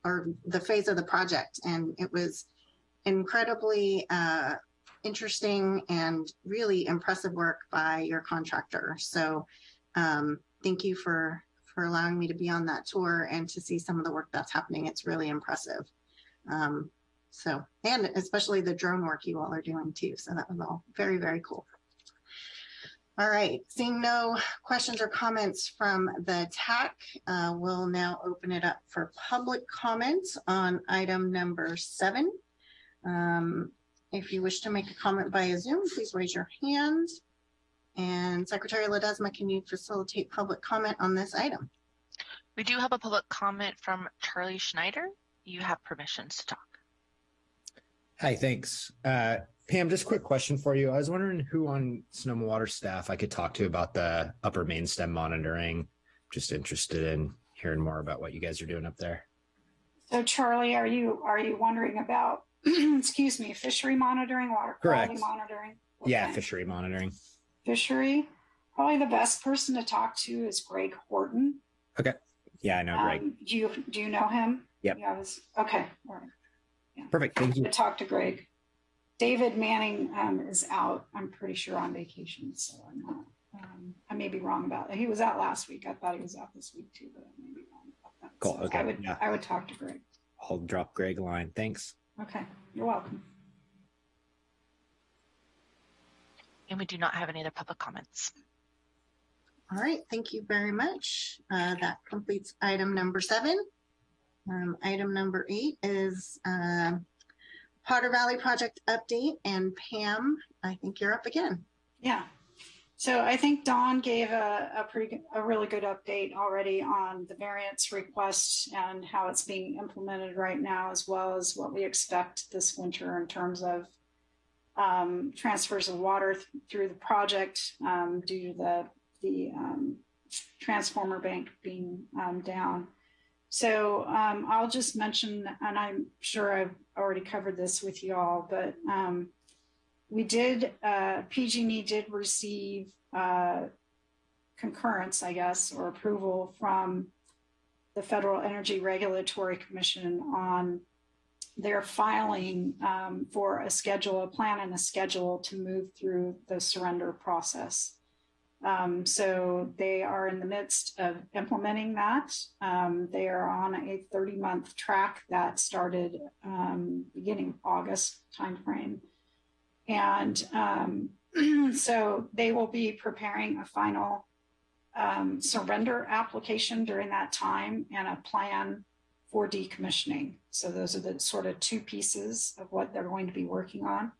or the phase of the project, and it was incredibly interesting and really impressive work by your contractor. So thank you for allowing me to be on that tour and to see some of the work that's happening. It's really impressive. So, and especially the drone work you all are doing too. So that was all very, very cool. All right, seeing no questions or comments from the TAC, we'll now open it up for public comments on item number 7. If you wish to make a comment via Zoom, please raise your hand. And Secretary Ledesma, can you facilitate public comment on this item? We do have a public comment from Charlie Schneider. You have permissions to talk. Hi, thanks. Pam, just a quick question for you. I was wondering who on Sonoma Water staff I could talk to about the upper main stem monitoring. Just interested in hearing more about what you guys are doing up there. So Charlie, are you wondering about, excuse me, fishery monitoring, water quality monitoring? Yeah, fishery monitoring. Fishery, probably the best person to talk to is Greg Horton. Okay. Yeah, I know Greg. Do you know him? Yep. Okay. All right. Yeah. Perfect. Thank you. To talk to Greg. David Manning is out, I'm pretty sure, on vacation, so I'm not. I may be wrong about that. He was out last week. I thought he was out this week too, but I may be wrong about that. Cool. So Okay. I would talk to Greg. I'll drop Greg a line. Thanks. Okay. You're welcome. And we do not have any other public comments. All right, thank you very much. That completes item number 7. Item number 8 is Potter Valley project update, and Pam, I think you're up again. Yeah. So I think Dawn gave a really good update already on the variance request and how it's being implemented right now, as well as what we expect this winter in terms of transfers of water through the project due to the transformer bank being down. So I'll just mention, and I'm sure I've already covered this with you all, but we did, PG&E did receive concurrence, I guess, or approval from the Federal Energy Regulatory Commission on their filing for a plan and a schedule to move through the surrender process. So they are in the midst of implementing that. They are on a 30-month track that started beginning August timeframe. And so they will be preparing a final surrender application during that time and a plan for decommissioning. So those are the sort of 2 pieces of what they're going to be working on.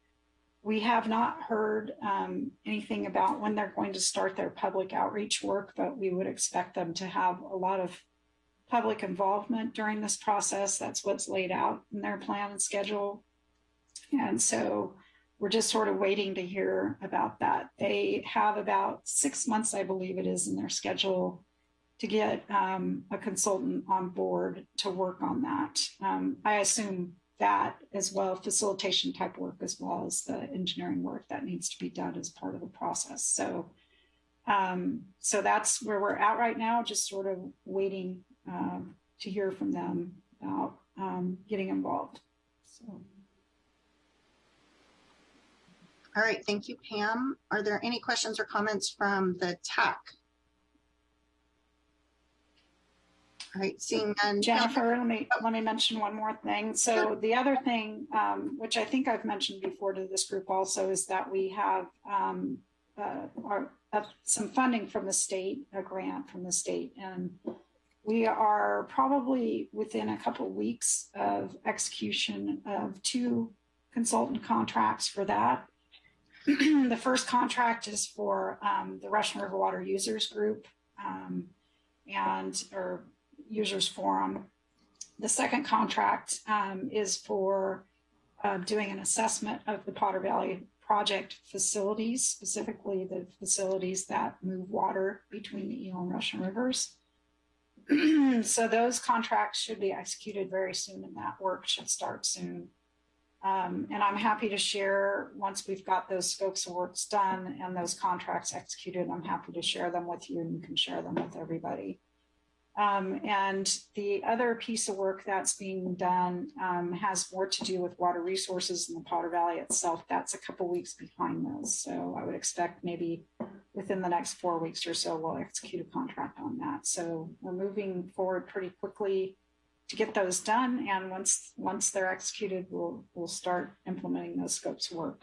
We have not heard anything about when they're going to start their public outreach work, but we would expect them to have a lot of public involvement during this process. That's what's laid out in their plan and schedule. And so we're just sort of waiting to hear about that. They have about 6 months, I believe it is, in their schedule to get a consultant on board to work on that. I assume that as well, facilitation type work, as well as the engineering work that needs to be done as part of the process. So, so that's where we're at right now, just sort of waiting to hear from them about getting involved. So. All right, thank you, Pam. Are there any questions or comments from the TAC? All right, seeing none. Jennifer, let me mention one more thing. So the other thing, which I think I've mentioned before to this group also, is that we have some funding from the state, a grant from the state, and we are probably within a couple of weeks of execution of 2 consultant contracts for that. The first contract is for the Russian River Water Users Group or Users Forum. The second contract is for doing an assessment of the Potter Valley project facilities, specifically the facilities that move water between the Eel and Russian rivers. So those contracts should be executed very soon, and that work should start soon. And I'm happy to share, once we've got those scopes of works done and those contracts executed, I'm happy to share them with you, and you can share them with everybody. And the other piece of work that's being done has more to do with water resources in the Potter Valley itself. That's a couple weeks behind those. So I would expect maybe within the next 4 weeks or so, we'll execute a contract on that. So we're moving forward pretty quickly to get those done. And once they're executed, we'll start implementing those scopes of work.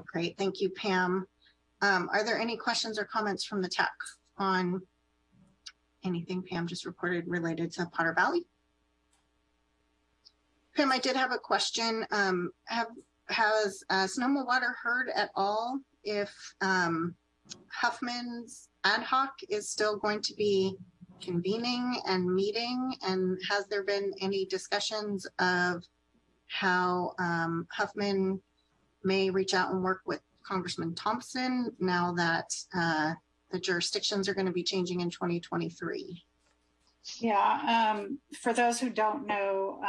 Great, thank you, Pam. Are there any questions or comments from the TAC on anything Pam just reported related to Potter Valley? Pam, I did have a question. Has Sonoma Water heard at all if Huffman's ad hoc is still going to be convening and meeting? And has there been any discussions of how Huffman may reach out and work with Congressman Thompson now that the jurisdictions are going to be changing in 2023? Yeah, for those who don't know,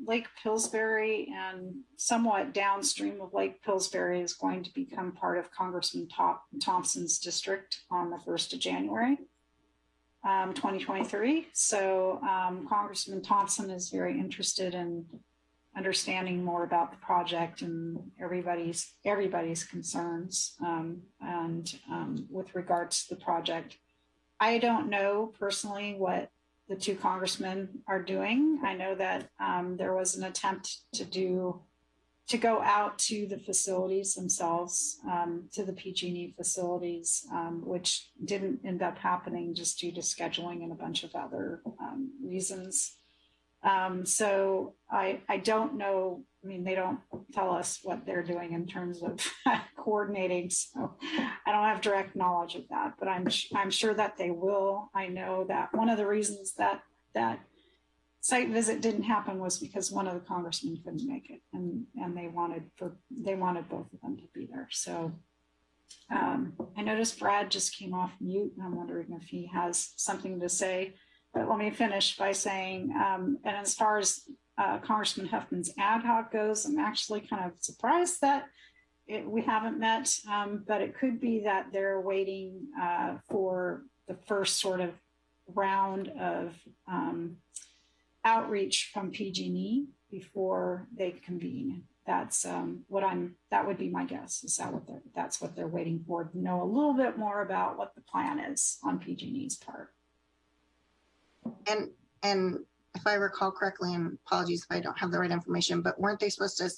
Lake Pillsbury and somewhat downstream of Lake Pillsbury is going to become part of Congressman Thompson's district on the 1st of January, 2023. So Congressman Thompson is very interested in understanding more about the project and everybody's concerns with regards to the project. I don't know personally what the two congressmen are doing. I know that there was an attempt to go out to the facilities themselves, to the PG&E facilities, which didn't end up happening just due to scheduling and a bunch of other reasons. So I don't know. I mean, they don't tell us what they're doing in terms of coordinating. So I don't have direct knowledge of that, but I'm sure that they will. I know that one of the reasons that site visit didn't happen was because one of the congressmen couldn't make it, and they wanted both of them to be there. So I noticed Brad just came off mute, and I'm wondering if he has something to say. But let me finish by saying, and as far as Congressman Huffman's ad hoc goes, I'm actually kind of surprised that we haven't met, but it could be that they're waiting for the first sort of round of outreach from PG&E before they convene. That's that would be my guess. Is that's what they're waiting for, to know a little bit more about what the plan is on PG&E's part. And if I recall correctly, and apologies if I don't have the right information, but weren't they supposed to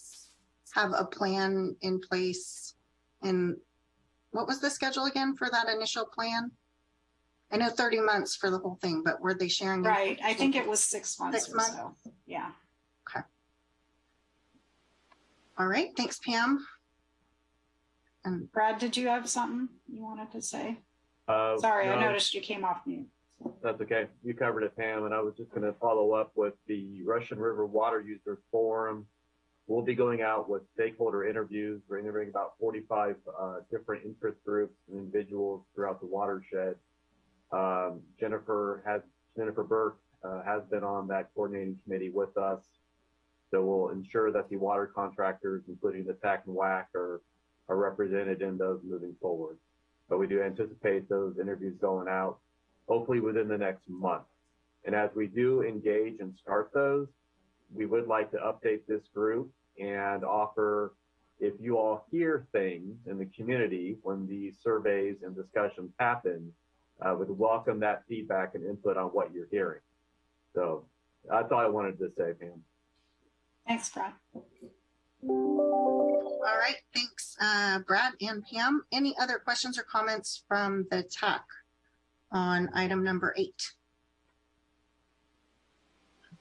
have a plan in place? And what was the schedule again for that initial plan? I know 30 months for the whole thing, but were they sharing? Right. I think it was 6 months. 6 months. So. Yeah. Okay. All right. Thanks, Pam. And Brad, did you have something you wanted to say? Sorry, no. I noticed you came off mute. That's okay. You covered it, Pam, and I was just going to follow up with the Russian River Water Users Forum. We'll be going out with stakeholder interviews. We're interviewing about 45 different interest groups and individuals throughout the watershed. Jennifer Burke has been on that coordinating committee with us. So we'll ensure that the water contractors, including the TAC and WAC, are represented in those moving forward. But we do anticipate those interviews going out hopefully within the next month. And as we do engage and start those, we would like to update this group and offer, if you all hear things in the community when these surveys and discussions happen, would welcome that feedback and input on what you're hearing. So that's all I wanted to say, Pam. Thanks, Brad. All right, thanks, Brad and Pam. Any other questions or comments from the TAC on item number 8?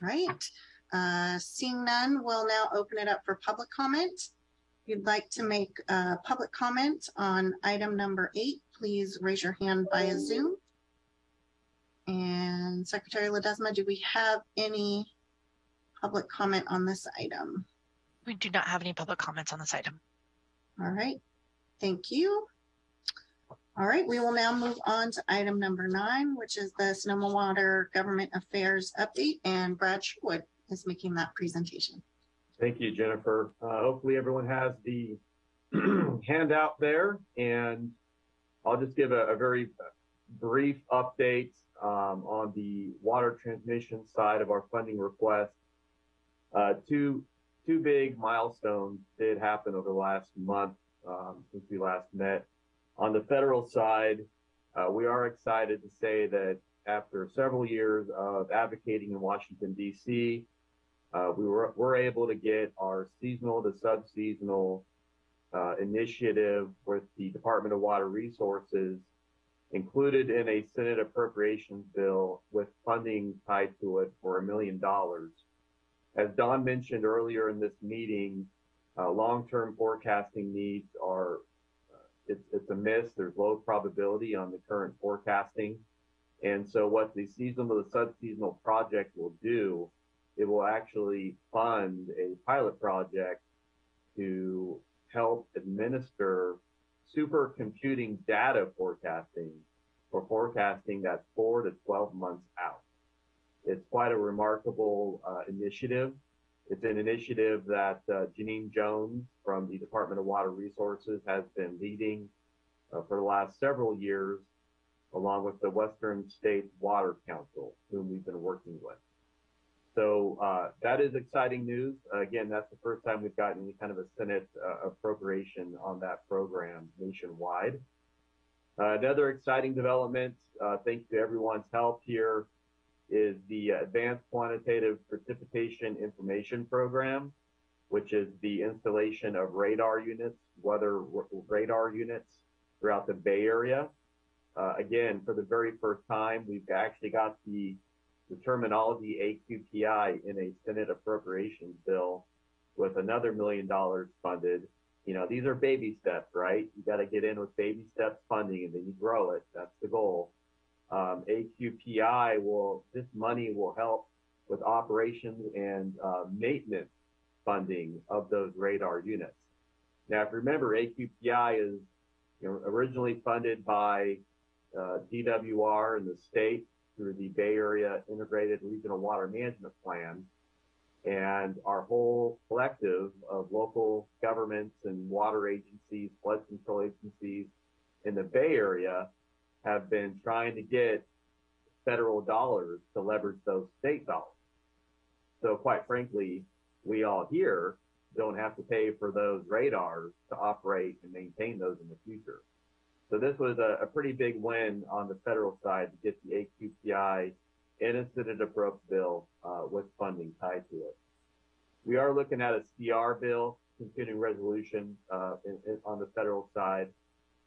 All right, seeing none, we'll now open it up for public comment. If you'd like to make a public comment on item number 8, please raise your hand via Zoom. And Secretary Ledesma, do we have any public comment on this item? We do not have any public comments on this item. All right, thank you. All right, we will now move on to item number 9, which is the Sonoma Water Government Affairs update, and Brad Sherwood is making that presentation. Thank you, Jennifer. Hopefully everyone has the handout there, and I'll just give a very brief update on the water transmission side of our funding request. Two big milestones did happen over the last month since we last met. On the federal side, we are excited to say that after several years of advocating in Washington, D.C., we're able to get our seasonal to sub-seasonal initiative with the Department of Water Resources included in a Senate appropriations bill with funding tied to it for $1 million. As Don mentioned earlier in this meeting, long-term forecasting needs are it's a miss. There's low probability on the current forecasting. And so what the seasonal to sub-seasonal project will do, it will actually fund a pilot project to help administer supercomputing data forecasting for forecasting that's 4 to 12 months out. It's quite a remarkable initiative. It's an initiative that Janine Jones from the Department of Water Resources has been leading for the last several years, along with the Western States Water Council, whom we've been working with. So that is exciting news. Again, that's the first time we've gotten any kind of a Senate appropriation on that program nationwide. Another exciting development, thanks to everyone's help here, is the Advanced Quantitative Precipitation Information Program, which is the installation of radar units, weather radar units throughout the Bay Area. Again, for the very first time, we've actually got the terminology AQPI in a Senate appropriations bill with another $1 million funded. You know, these are baby steps, right? You got to get in with baby steps funding and then you grow it. That's the goal. AQPI this money will help with operations and maintenance funding of those radar units. Now, if you remember, AQPI is originally funded by DWR in the state through the Bay Area Integrated Regional Water Management Plan. And our whole collective of local governments and water agencies, flood control agencies in the Bay Area have been trying to get federal dollars to leverage those state dollars. So quite frankly, we all here don't have to pay for those radars to operate and maintain those in the future. So this was a pretty big win on the federal side to get the AQPI in a Senate appropriate bill with funding tied to it. We are looking at a CR bill, continuing resolution on the federal side,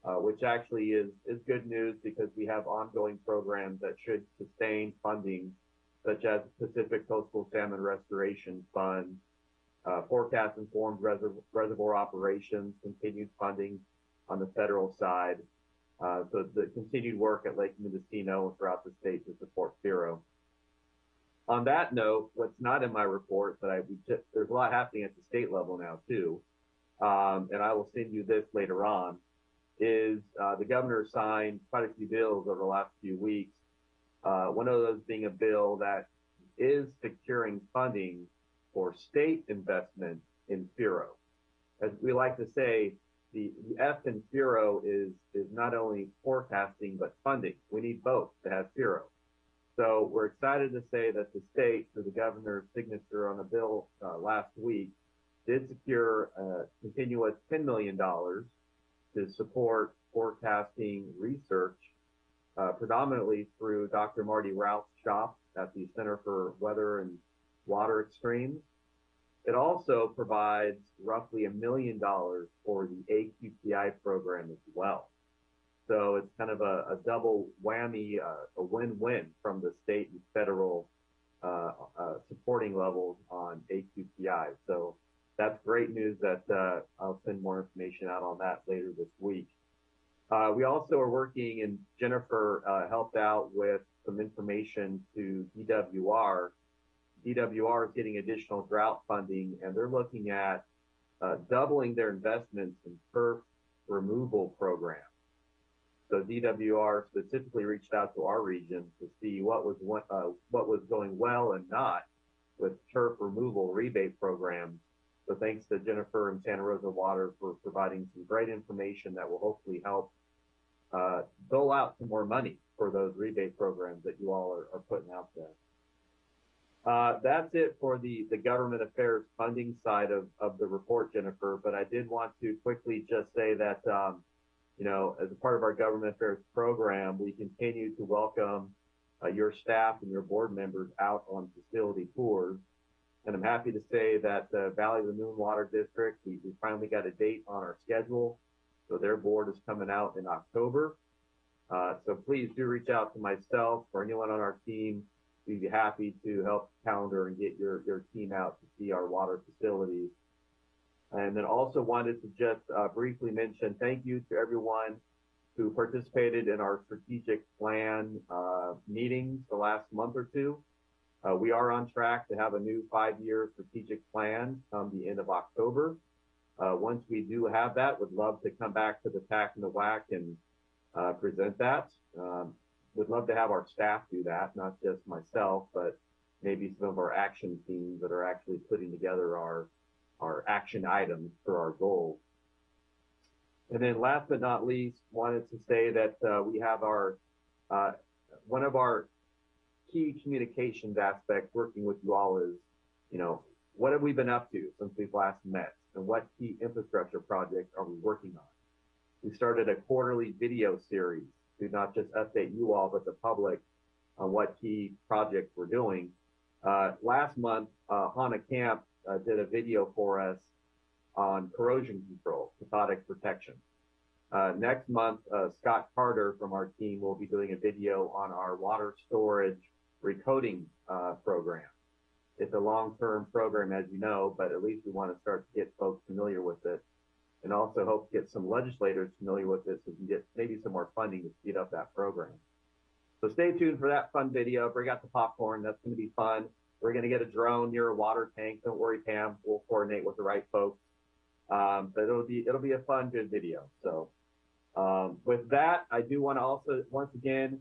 which actually is good news because we have ongoing programs that should sustain funding, such as Pacific Coastal Salmon Restoration Fund, forecast informed reservoir operations, continued funding on the federal side. So the continued work at Lake Mendocino and throughout the state to support FERO. On that note, what's not in my report, but there's a lot happening at the state level now too, and I will send you this later on, is the governor signed quite a few bills over the last few weeks. One of those being a bill that is securing funding for state investment in FERO. As we like to say, the F in FERO is not only forecasting, but funding. We need both to have FERO. So we're excited to say that the state, through the governor's signature on a bill last week, did secure a continuous $10 million to support forecasting research, predominantly through Dr. Marty Routh's shop at the Center for Weather and Water Extremes. It also provides roughly $1 million for the AQPI program as well. So it's kind of a double whammy, a win-win from the state and federal supporting levels on AQPI. So that's great news that I'll send more information out on that later this week. We also are working, and Jennifer helped out with some information to DWR. DWR is getting additional drought funding, and they're looking at doubling their investments in turf removal programs. So DWR specifically reached out to our region to see what was going well and not with turf removal rebate programs. So thanks to Jennifer and Santa Rosa Water for providing some great information that will hopefully help dole out some more money for those rebate programs that you all are putting out there. That's it for the government affairs funding side of the report, Jennifer, but I did want to quickly just say that, you know, as a part of our government affairs program, we continue to welcome your staff and your board members out on facility tours. And I'm happy to say that the Valley of the Moon Water District, we finally got a date on our schedule. So their board is coming out in October. So please do reach out to myself or anyone on our team. We'd be happy to help calendar and get your team out to see our water facilities. And then also wanted to just briefly mention thank you to everyone who participated in our strategic plan meetings the last month or two. We are on track to have a new 5-year strategic plan come the end of October. Once we do have that, would love to come back to the TAC and the WAC and present that. Would love to have our staff do that, not just myself, but maybe some of our action teams that are actually putting together our action items for our goals. And then last but not least, wanted to say that we have our, one of our key communications aspects working with you all is, you know, what have we been up to since we've last met and what key infrastructure projects are we working on? We started a quarterly video series to not just update you all, but the public on what key projects we're doing. Last month, Hannah Camp did a video for us on corrosion control, cathodic protection. Next month, Scott Carter from our team will be doing a video on our water storage recoding program. It's a long-term program, as you know, but at least we want to start to get folks familiar with it and also hope to get some legislators familiar with this so we can get maybe some more funding to speed up that program. So stay tuned for that fun video. Bring out the popcorn. That's going to be fun. We're going to get a drone near a water tank. Don't worry, Pam. We'll coordinate with the right folks. But it'll be a fun, good video. So with that, I do want to also once again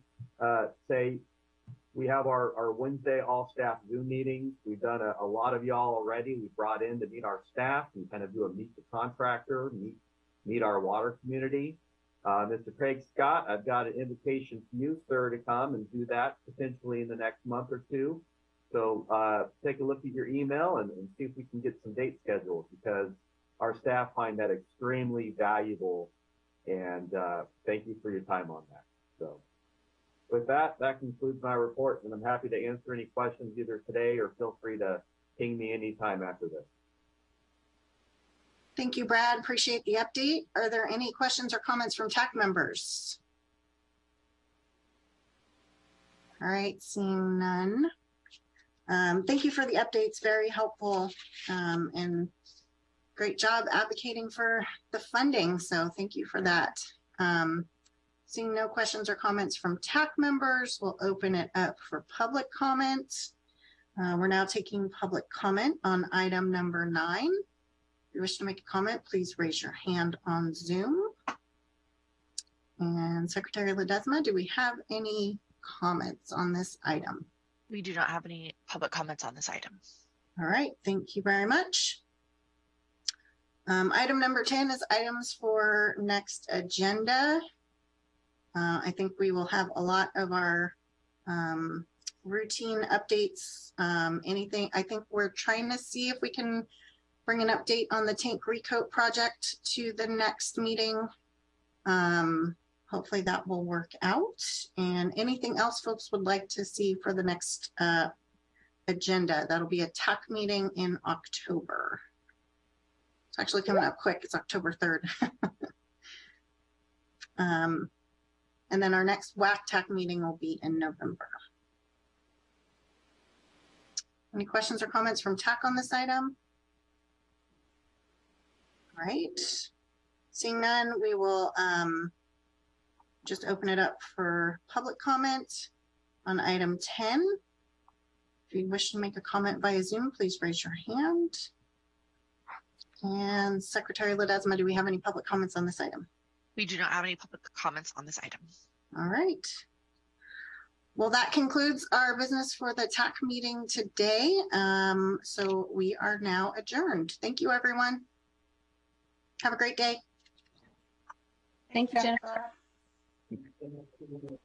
say we have our Wednesday all staff Zoom meetings. We've done a lot of y'all already. We brought in to meet our staff and kind of do a meet the contractor, meet our water community. Mr. Craig Scott, I've got an invitation from you, sir, to come and do that potentially in the next month or two. So take a look at your email and see if we can get some date schedules because our staff find that extremely valuable. And thank you for your time on that. So with that, that concludes my report, and I'm happy to answer any questions either today or feel free to ping me anytime after this. Thank you, Brad. Appreciate the update. Are there any questions or comments from TAC members? All right, seeing none. Thank you for the updates. Very helpful and great job advocating for the funding. So thank you for that. Seeing no questions or comments from TAC members, we'll open it up for public comment. We're now taking public comment on item number 9. If you wish to make a comment, please raise your hand on Zoom. And Secretary Ledesma, do we have any comments on this item? We do not have any public comments on this item. All right, thank you very much. Item number 10 is items for next agenda. I think we will have a lot of our routine updates. Anything, I think we're trying to see if we can bring an update on the tank recoat project to the next meeting. Hopefully that will work out. And anything else folks would like to see for the next agenda, that'll be a TAC meeting in October. It's actually coming up quick. It's October 3rd. And then our next WAC TAC meeting will be in November. Any questions or comments from TAC on this item? All right. Seeing none, we will just open it up for public comment on item 10. If you wish to make a comment via Zoom, please raise your hand. And Secretary Ledesma, do we have any public comments on this item? We do not have any public comments on this item. All right. Well, that concludes our business for the TAC meeting today. So we are now adjourned. Thank you, everyone. Have a great day. Thank you, Jennifer. Jennifer.